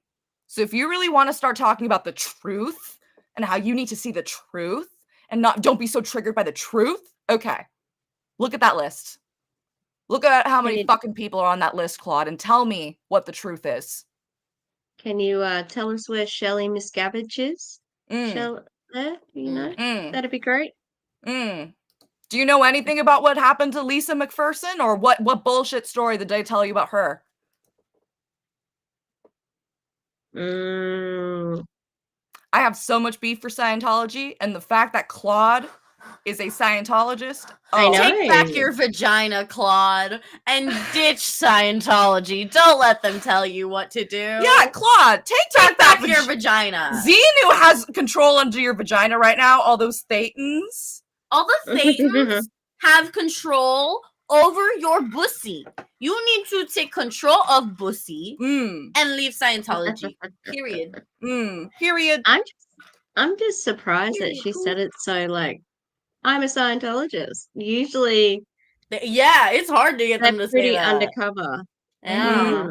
So if you really want to start talking about the truth and how you need to see the truth and don't be so triggered by the truth, okay. Look at that list. Look at how many fucking people are on that list, Claude, and tell me what the truth is. Can you tell us where Shelley Miscavige is? There, you know? That'd be great. Do you know anything about what happened to Lisa McPherson or what bullshit story did they tell you about her? I have so much beef for Scientology, and the fact that Claude is a Scientologist. I know. Take back your vagina, Claude, and ditch Scientology. Don't let them tell you what to do. Yeah, Claude, take back your vagina. Xenu has control under your vagina right now, all those thetans. All the thetans have control over your bussy. You need to take control of bussy and leave Scientology. Period. Period. I'm just surprised that she said it so like, I'm a Scientologist. Usually, yeah, it's hard to get them to say that. Undercover. Yeah.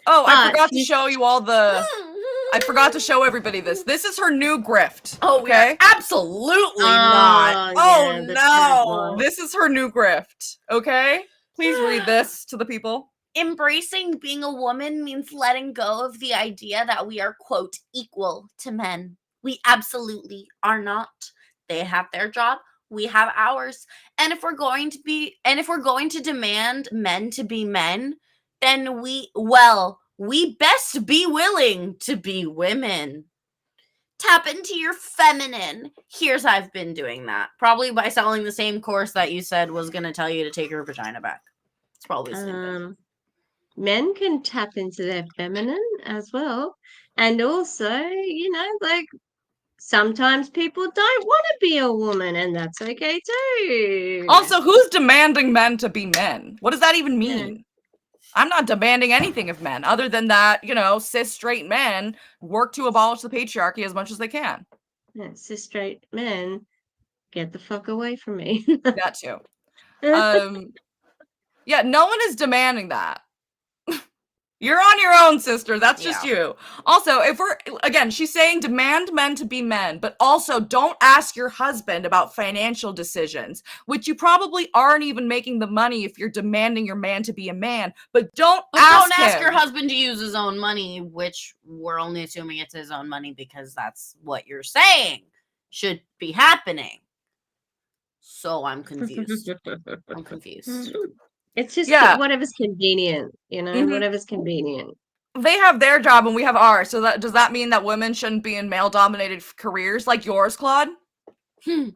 Oh, I forgot to show you all the. I forgot to show everybody this. This is her new grift. Oh, okay. Absolutely not. Oh no. This is her new grift. Okay? Please read this to the people. Embracing being a woman means letting go of the idea that we are, quote, equal to men. We absolutely are not. They have their job. We have ours. And if we're going to demand men to be men, then we best be willing to be women. Tap into your feminine. Here's I've been doing that. Probably by selling the same course that you said was going to tell you to take your vagina back. It's probably the same thing. Men can tap into their feminine as well. And also, you know, like sometimes people don't want to be a woman, and that's okay too. Also, who's demanding men to be men? What does that even mean? Yeah. I'm not demanding anything of men other than that, you know, cis straight men work to abolish the patriarchy as much as they can. Yeah, cis straight men, get the fuck away from me. That too. Yeah, no one is demanding that. You're on your own, sister. That's just you. Also, she's saying demand men to be men, but also don't ask your husband about financial decisions, which you probably aren't even making the money if you're demanding your man to be a man, but don't ask your husband to use his own money, which we're only assuming it's his own money because that's what you're saying should be happening. So I'm confused. It's just whatever's convenient, you know, whatever's convenient. They have their job and we have ours. So does that mean that women shouldn't be in male-dominated careers like yours, Claude? Okay.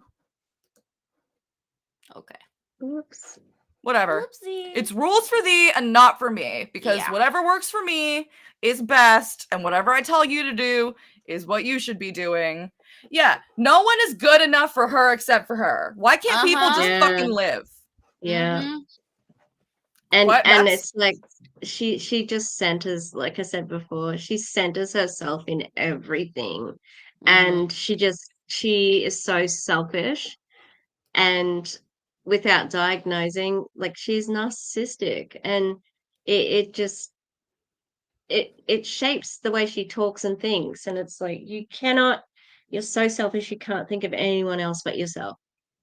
Oops. Whatever. Oopsie. It's rules for thee and not for me, because whatever works for me is best, and whatever I tell you to do is what you should be doing. Yeah, no one is good enough for her except for her. Why can't people just fucking live? Yeah. And What? and That's it's like she just centers, like I said before, she centers herself in everything. And she is so selfish, and without diagnosing, like, she's narcissistic, and it just it shapes the way she talks and thinks, and it's like, you're so selfish, you can't think of anyone else but yourself.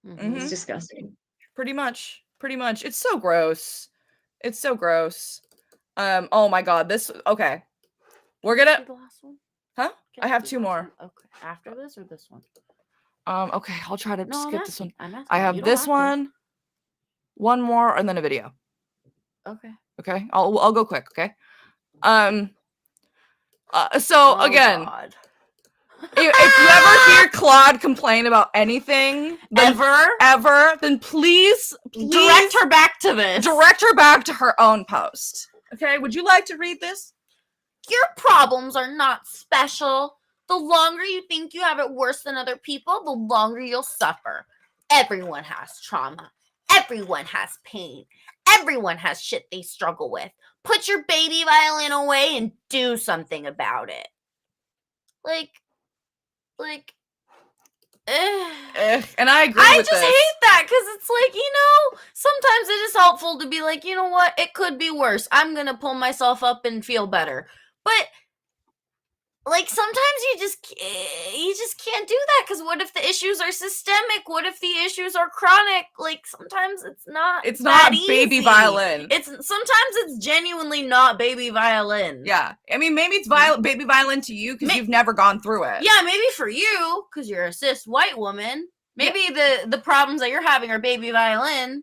It's mhm, disgusting. pretty much. Pretty much. It's so gross. It's so gross. Oh my god, this okay. We're Do gonna the last one? huh? Can I have do 2 the last more. one? Okay. After this or this one? Okay, I'll try to No, I'm skip this one. asking. I'm asking. I You have don't this have to. one, one more, and then a video. Okay. Okay? I'll go quick, okay? So Oh again, God. if you ever hear Claude complain about anything, then ever, then please Direct her back to this. direct her back to her own post. Okay? Would you like to read this? Your problems are not special. The longer you think you have it worse than other people, the longer you'll suffer. Everyone has trauma. Everyone has pain. Everyone has shit they struggle with. Put your baby violin away and do something about it. Like, And I agree I with just this. hate that because it's like, sometimes it is helpful to be like, you know what, it could be worse. I'm gonna pull myself up and feel better. But like sometimes you just can't do that, because what if the issues are systemic? What if the issues are chronic? Like sometimes it's not that baby easy. violin. Sometimes it's genuinely not baby violin. Yeah. I mean, maybe it's baby violin to you because you've never gone through it. Yeah, maybe for you, because you're a cis white woman. Maybe the problems that you're having are baby violin,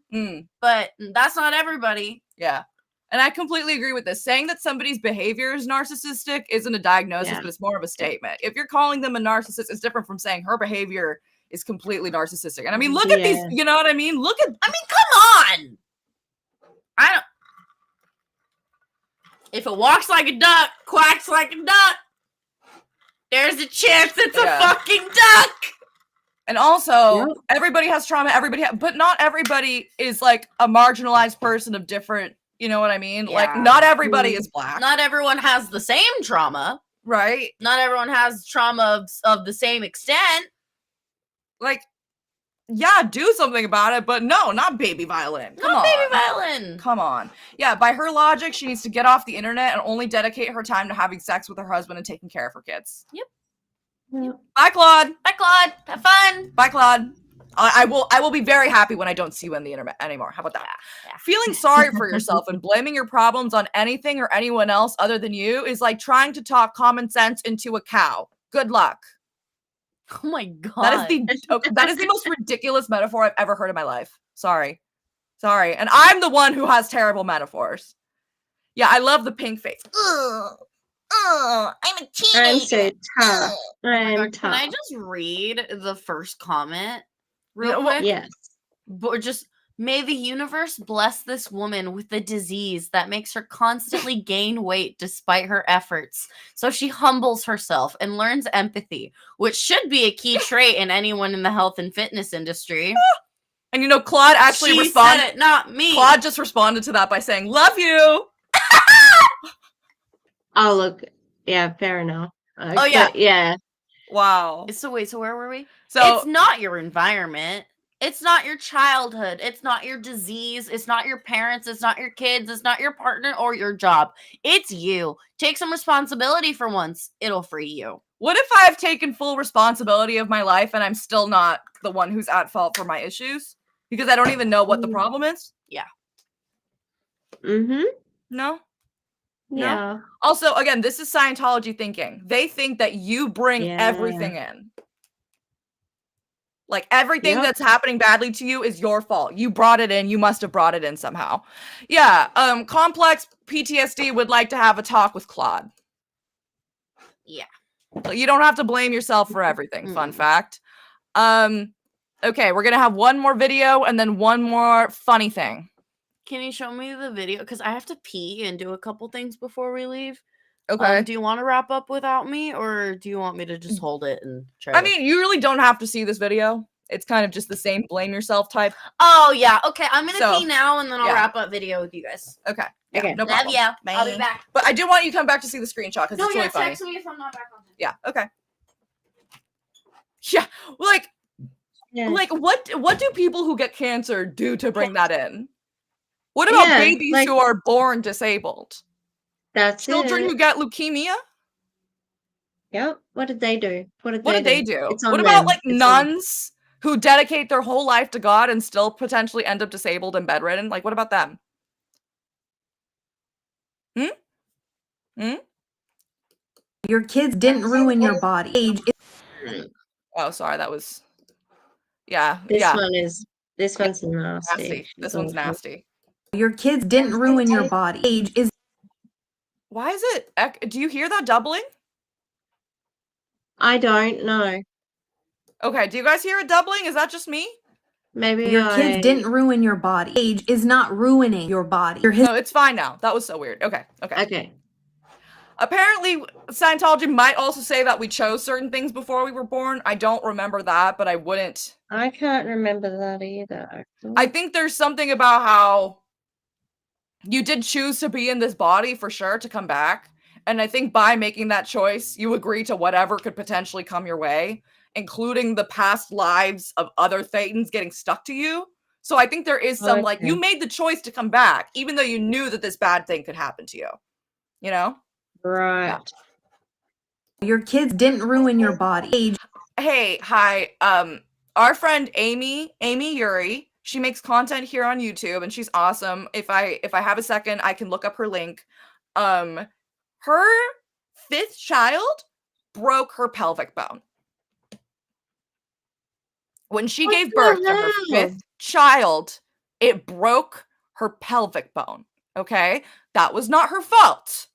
but that's not everybody. Yeah. And I completely agree with this. Saying that somebody's behavior is narcissistic isn't a diagnosis, but it's more of a statement. If you're calling them a narcissist, it's different from saying her behavior is completely narcissistic. And I mean, look at these, you know what I mean? Come on! If it walks like a duck, quacks like a duck, there's a chance it's a fucking duck! And also, everybody has trauma, but not everybody is like a marginalized person of different, you know what I mean? Like, not everybody is black. Not everyone has the same trauma. Right? Not everyone has trauma of the same extent. Like, yeah, do something about it, but no, not baby violin. Come on. Baby violin. Come on. Yeah, by her logic, she needs to get off the internet and only dedicate her time to having sex with her husband and taking care of her kids. Yep. Bye, Claude. Bye, Claude. Have fun. Bye, Claude. I will be very happy when I don't see you on the internet anymore. How about that? Yeah. Feeling sorry for yourself and blaming your problems on anything or anyone else other than you is like trying to talk common sense into a cow. Good luck. Oh my God. That is the most ridiculous metaphor I've ever heard in my life. Sorry. And I'm the one who has terrible metaphors. Yeah, I love the pink face. I'm a teenager. I'm so tough. I'm tough. Can I just read the first comment real quick? Yes. But just, may the universe bless this woman with the disease that makes her constantly gain weight despite her efforts. So she humbles herself and learns empathy, which should be a key trait in anyone in the health and fitness industry. And Claude actually responded. Said it, not me. Claude just responded to that by saying, "Love you." Oh, look. Yeah, fair enough. Yeah. Wow. So wait, so where were we? So it's not your environment. It's not your childhood. It's not your disease. It's not your parents. It's not your kids. It's not your partner or your job. It's you. Take some responsibility for once. It'll free you. What if I've taken full responsibility of my life and I'm still not the one who's at fault for my issues? Because I don't even know what the problem is? Yeah. Mm-hmm. No? Yeah. No? Also, again, this is Scientology thinking. They think that you bring everything in. Like, everything that's happening badly to you is your fault. You brought it in. You must have brought it in somehow. Yeah, complex PTSD would like to have a talk with Claude. Yeah. You don't have to blame yourself for everything. Fun fact. Okay, we're going to have one more video and then one more funny thing. Can you show me the video? Because I have to pee and do a couple things before we leave. Okay. Do you want to wrap up without me, or do you want me to just hold it and try? I mean, you really don't have to see this video. It's kind of just the same blame yourself type. Oh yeah. Okay, I'm gonna So, pee now, and then I'll yeah. wrap up video with you guys. Okay. Yeah, Okay. no Love problem. ya. Bye. I'll be back. But I do want you to come back to see the screenshot because No, it's yeah. really funny. Text me if I'm not back on. Yeah. Okay. Yeah. Like Yeah. what do people who get cancer do to bring that in? What about Yeah, babies like- who are born disabled? That's Children it. who get leukemia? Yep. What did they do? What did they do? It's on What about them. like It's on them. nuns who dedicate their whole life to God and still potentially end up disabled and bedridden? Like, what about them? Your kids didn't ruin your body. Age Oh, sorry, that was yeah. This Yeah. one's nasty. Nasty. This one's nasty. Your kids didn't ruin your body. Age is Why is it? Do you hear that doubling? I don't know. Okay, do you guys hear it doubling? Is that just me? Maybe your kids didn't ruin your body. Age is not ruining your body. Your No, it's fine now. That was so weird. Okay. Okay. Apparently, Scientology might also say that we chose certain things before we were born. I don't remember that, but I wouldn't. I can't remember that either. Actually. I think there's something about how you did choose to be in this body for sure to come back. And I think by making that choice, you agree to whatever could potentially come your way, including the past lives of other Thetans getting stuck to you. So I think there is some like, you made the choice to come back, even though you knew that this bad thing could happen to you. You know? Right. Yeah. Your kids didn't ruin your body. Age. Hey, hi. Our friend Amy Yuri, she makes content here on YouTube and she's awesome. If I have a second, I can look up her link. Her 5th child broke her pelvic bone. When she gave birth to her 5th child, it broke her pelvic bone. Okay? That was not her fault.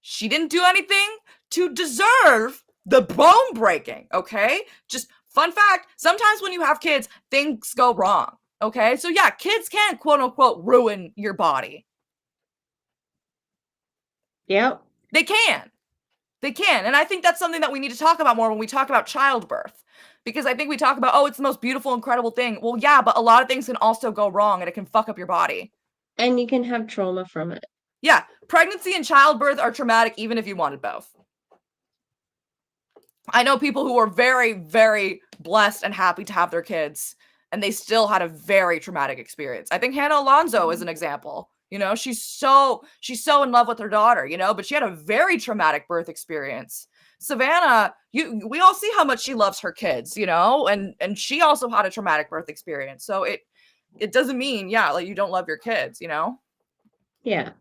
She didn't do anything to deserve the bone breaking, okay? Just fun fact, sometimes when you have kids, things go wrong, okay? So yeah, kids can quote unquote ruin your body. Yep. They can. And I think that's something that we need to talk about more when we talk about childbirth. Because I think we talk about, oh, it's the most beautiful, incredible thing. Well, yeah, but a lot of things can also go wrong and it can fuck up your body. And you can have trauma from it. Yeah, pregnancy and childbirth are traumatic even if you wanted both. I know people who are very, very blessed and happy to have their kids, and they still had a very traumatic experience. I think Hannah Alonso is an example. You know, she's so in love with her daughter, you know, but she had a very traumatic birth experience. Savannah, we all see how much she loves her kids, you know, and she also had a traumatic birth experience. So it doesn't mean, yeah, like you don't love your kids, you know? Yeah.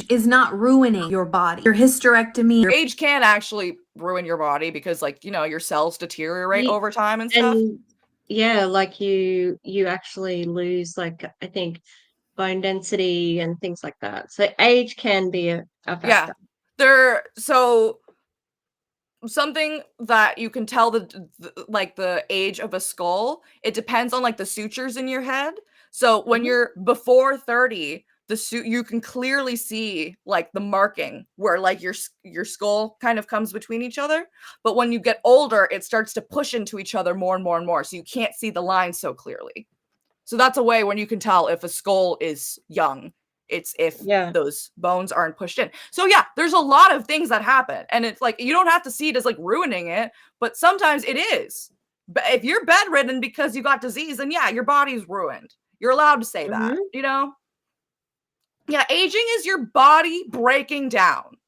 Is not ruining your body. Your hysterectomy. Age can actually ruin your body because, like, you know, your cells deteriorate over time and stuff. And yeah, like you actually lose, like, I think, bone density and things like that. So age can be a factor. Yeah. So something that you can tell the age of a skull, it depends on like the sutures in your head. So when you're before 30, you can clearly see like the marking where like your skull kind of comes between each other. But when you get older, it starts to push into each other more and more and more. So you can't see the lines so clearly. So that's a way when you can tell if a skull is young. It's if those bones aren't pushed in. So yeah, there's a lot of things that happen. And it's like, you don't have to see it as like ruining it, but sometimes it is. But if you're bedridden because you got disease, then yeah, your body's ruined. You're allowed to say that, you know? Yeah, aging is your body breaking down.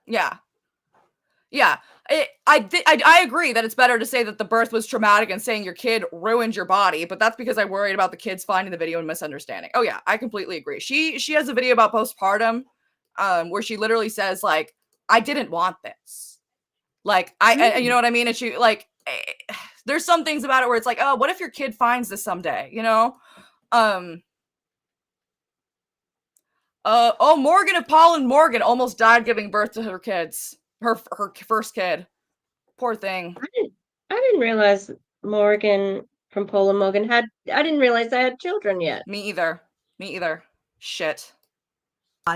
Yeah. Yeah. I agree that it's better to say that the birth was traumatic and saying your kid ruined your body, but that's because I worried about the kids finding the video and misunderstanding. Oh yeah, I completely agree. She has a video about postpartum where she literally says like, I didn't want this. Like you know what I mean? And she like there's some things about it where it's like, oh, what if your kid finds this someday, you know? Morgan of Paul and Morgan almost died giving birth to her kids. Her first kid. Poor thing. I didn't realize Morgan from Paul and Morgan I didn't realize they had children yet. Me either. Shit.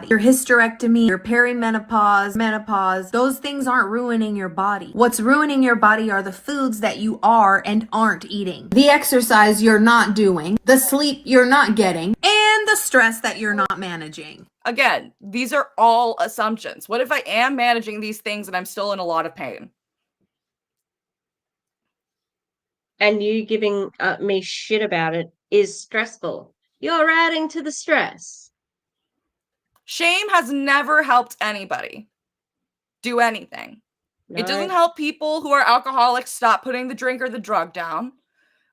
Your hysterectomy, your perimenopause, menopause, those things aren't ruining your body. What's ruining your body are the foods that you are and aren't eating, the exercise you're not doing, the sleep you're not getting, and the stress that you're not managing. Again, these are all assumptions. What if I am managing these things and I'm still in a lot of pain? And you giving me shit about it is stressful. You're adding to the stress. Shame has never helped anybody do anything. No. It doesn't help people who are alcoholics stop putting the drink or the drug down.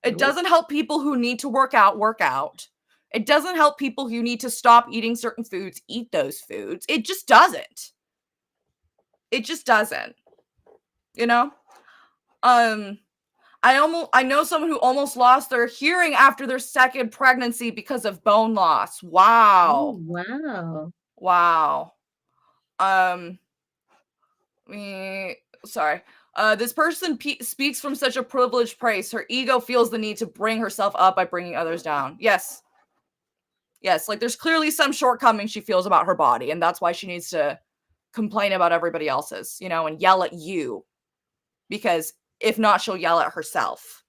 It doesn't help people who need to work out. It doesn't help people who need to stop eating certain foods, eat those foods. It just doesn't. It just doesn't. You know? I know someone who almost lost their hearing after their second pregnancy because of bone loss. Wow. Oh, wow. Wow. Sorry. This person speaks from such a privileged place. Her ego feels the need to bring herself up by bringing others down. Yes. Yes, like there's clearly some shortcomings she feels about her body, and that's why she needs to complain about everybody else's, you know, and yell at you. Because if not, she'll yell at herself.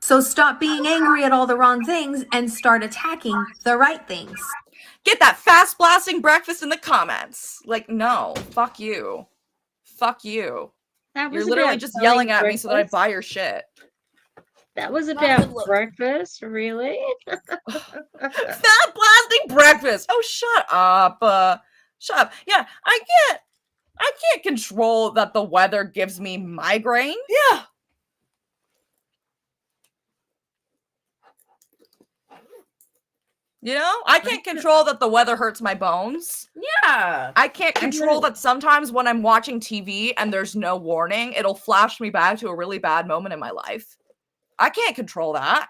So stop being angry at all the wrong things and start attacking the right things. Get that fast blasting breakfast in the comments. Like, no, fuck you. Fuck you. You're literally just yelling at me so that I buy your shit. That was about breakfast, really? Fat blasting breakfast. Oh, shut up. Shut up. Yeah, I can't control that the weather gives me migraine. Yeah. You know, I can't control that the weather hurts my bones. Yeah. I can't control that sometimes when I'm watching TV and there's no warning, it'll flash me back to a really bad moment in my life. I can't control that.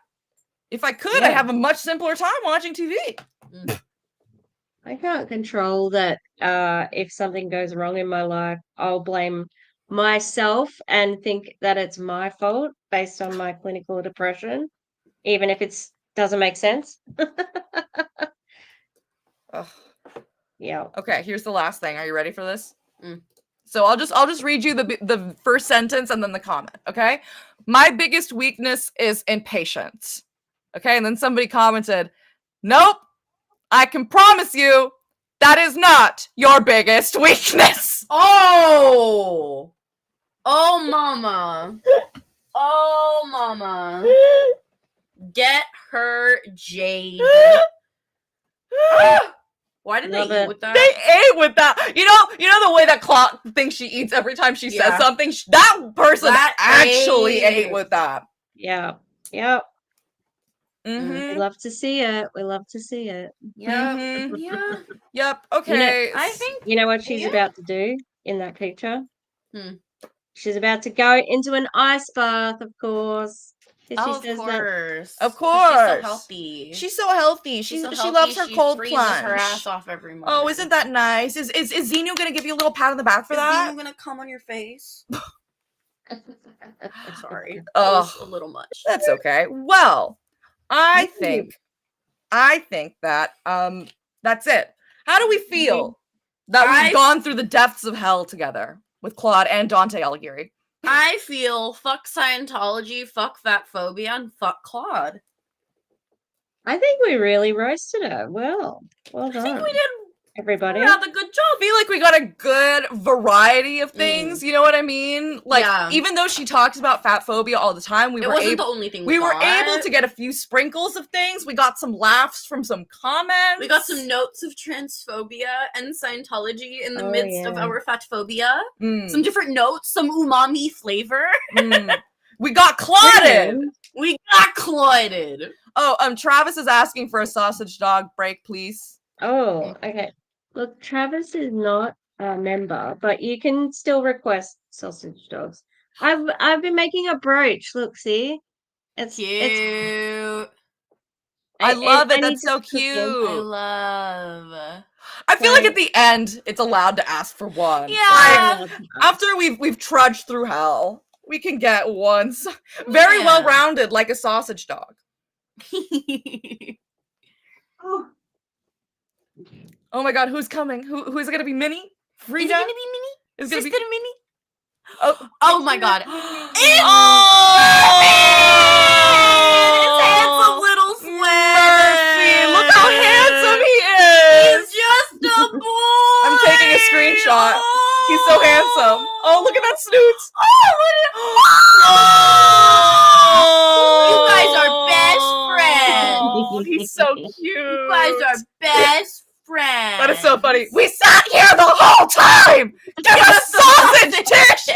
If I could, I'd have a much simpler time watching TV. I can't control that. If something goes wrong in my life, I'll blame myself and think that it's my fault based on my clinical depression, even if it doesn't make sense. Yeah. Okay, here's the last thing. Are you ready for this? So I'll just read you the first sentence and then the comment, okay? My biggest weakness is impatience. Okay, and then somebody commented, nope, I can promise you that is not your biggest weakness. Oh! Oh, mama. Oh, mama. Get her Jade. Why did they eat with that? They ate with that. You know the way that Claude thinks she eats every time she says something? That person actually ate with that. Yeah. Yep. Mm-hmm. We love to see it. We love to see it. Yep. Mm-hmm. Yeah. Yep. Okay. I think you know what she's about to do in that picture? She's about to go into an ice bath, of course. Oh, of course. Of course. She's so healthy. She's so healthy. She loves her cold freezes plunge. her ass off every morning. Oh, isn't that nice? Is Xenu gonna give you a little pat on the back for that? Is Xenu gonna come on your face? Sorry. Oh, a little much. That's okay. Well, I think that that's it. How do we feel that we've gone through the depths of hell together with Claude and Dante Alighieri? I feel fuck Scientology, fuck fatphobia, and fuck Claude. I think we really roasted her. Well done. I think we did everybody. rather good job. I feel like we got a good variety of things. You know what I mean? Like, even though she talks about fatphobia all the time, we were able to get a few sprinkles of things. We got some laughs from some comments. We got some notes of transphobia and Scientology in the midst of our fatphobia. Some different notes, some umami flavor. We got Clauded. We got Clauded. Oh, Travis is asking for a sausage dog break, please. Oh, okay. Look, Travis is not a member, but you can still request sausage dogs. I've been making a brooch. Look, see, it's cute. I love it. That's so cute. I feel like at the end, it's allowed to ask for one. Yeah. Like, after we've trudged through hell, we can get one very well rounded, like a sausage dog. Oh my god, who's coming? Who is it gonna be? Minnie? Frida? Is it gonna be Minnie? Is it gonna be Sister Minnie? Oh, Oh my god. It's handsome little Murphy! Swift. Look how handsome he is! He's just a boy. I'm taking a screenshot. He's so handsome. Oh, look at that snoot! You guys are best friends. Oh, he's so cute. You guys are best friends. That is so funny. We sat here the whole time! Give us sausage dish!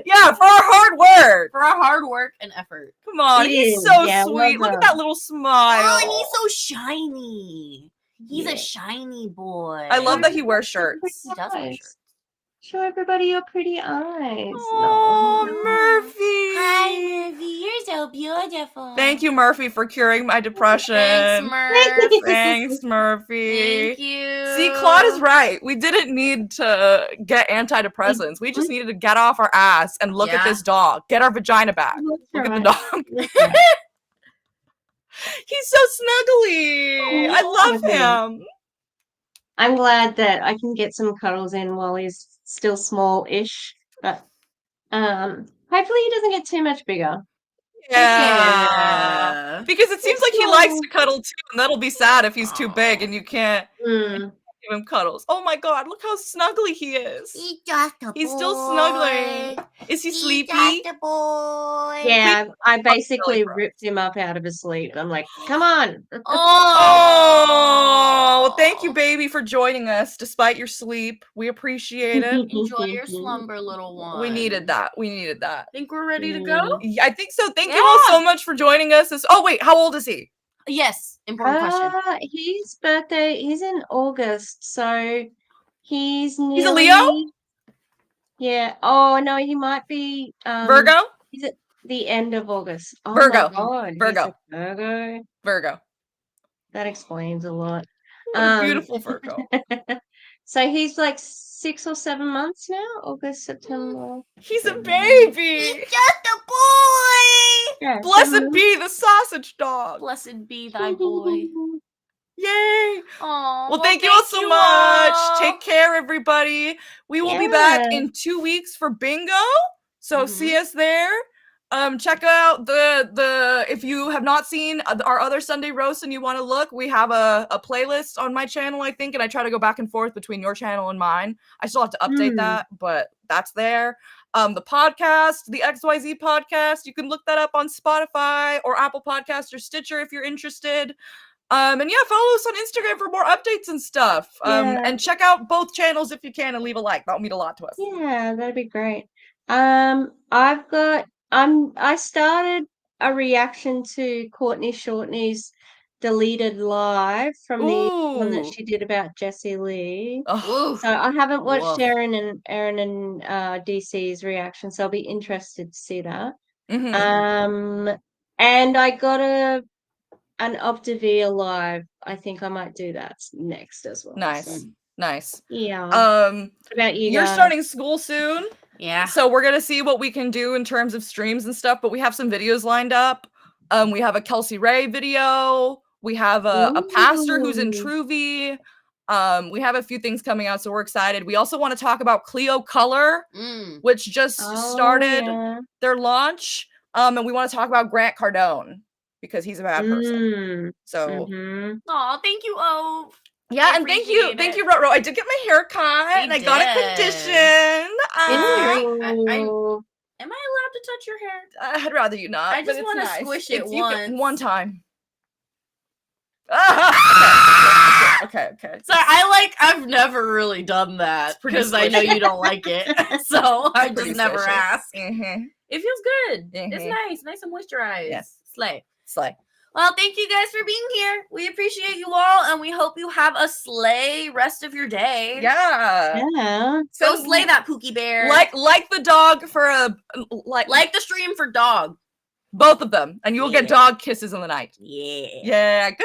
Yeah, for our hard work. For our hard work and effort. Come on, It he's is, so yeah, sweet. well Look at done. that little smile. Oh, and he's so shiny. He's Yeah. a shiny boy. I love that he wears shirts. He does wear Eyes. shirts. Show everybody your pretty eyes. Oh, No. Murphy. Hi, Murphy. You're so beautiful. Thank you, Murphy, for curing my depression. Thanks, Murph. Thanks, Murphy. Thank you. See, Claude is right. We didn't need to get antidepressants. We just needed to get off our ass and look at Yeah. this dog. Get our vagina back. Look at the dog. That's right. He's so snuggly. I love him. I'm glad that I can get some cuddles in while he's still small-ish, but hopefully he doesn't get too much bigger. Yeah. Because it seems like he likes to cuddle too, and that'll be sad if he's too big and you can't Mm. give him cuddles. Oh my god, look how snuggly he is. He's just a boy. He's still snuggling. Is he He's sleepy? just a boy. Yeah, I basically gross. ripped him up out of his sleep. I'm like, come on. Oh, well, thank you, baby, for joining us despite your sleep. We appreciate it. Enjoy your slumber, little one. We needed that. We needed that. Think we're ready to go? Yeah, I think so. Thank you all so much for joining us. Oh, wait, how old is he? Yes. Important question. His birthday is in August, so he's nearly... He's a Leo? Yeah. Oh, no, he might be... Virgo? He's at the end of August. Oh Virgo. my God, he's Virgo. a Virgo. Virgo. That explains a lot. What a beautiful Virgo. So he's like 6 or 7 months now. August, September. He's a baby. He's just a boy. Yeah, Blessed 7 be the sausage dog. Blessed be thy boy. Yay. Oh, Well, thank you all so much. Take care, everybody. We will be back Yeah. in 2 weeks for bingo. So Mhm. see us there. Check out the if you have not seen our other Sunday roast and you want to look, we have a playlist on my channel, I think, and I try to go back and forth between your channel and mine. I still have to update that, but that's there. The podcast, the XYZ podcast, you can look that up on Spotify or Apple Podcasts or Stitcher if you're interested. And yeah, follow us on Instagram for more updates and stuff. Yeah. And check out both channels if you can and leave a like. That would mean a lot to us. Yeah, that'd be great. I started a reaction to Courtney Shortney's deleted live from the one that Ooh. she did about Jessie Lee. Ugh. So I haven't watched Woof. Aaron and DC's reaction, so I'll be interested to see that. Mhm. And I got an Optavia live. I think I might do that next as well. Nice. So, Nice. yeah. What What about you You're guys? starting school soon. Yeah. So we're gonna see what we can do in terms of streams and stuff, but we have some videos lined up. We have a Kelsey Ray video. We have a pastor who's in Ooh. Truvy. We have a few things coming out, so we're excited. We also want to talk about Clio Color, which just started Yeah. their launch. And we want to talk about Grant Cardone because he's a bad person. So Oh, thank you, O. yeah, and thank you, Rotro. I did get my hair cut and I got it conditioned. Am I allowed to touch your hair? I'd rather you not. I but just it's wanna nice. squish it You can- once. one time. Okay. Sorry, I've never really done that pretty because I know squishy. you don't like it. So I Pretty just never squishy. ask. Mhm. It feels good. It's Mhm. nice and moisturized. Yes. Slay. Slay. Well, thank you guys for being here. We appreciate you all, and we hope you have a slay rest of your day. Yeah. Yeah. Go slay that Pookie Bear. Like the dog for a like the stream for dog. both of them, and you will get dog kisses in the night. Yeah. Yeah. Good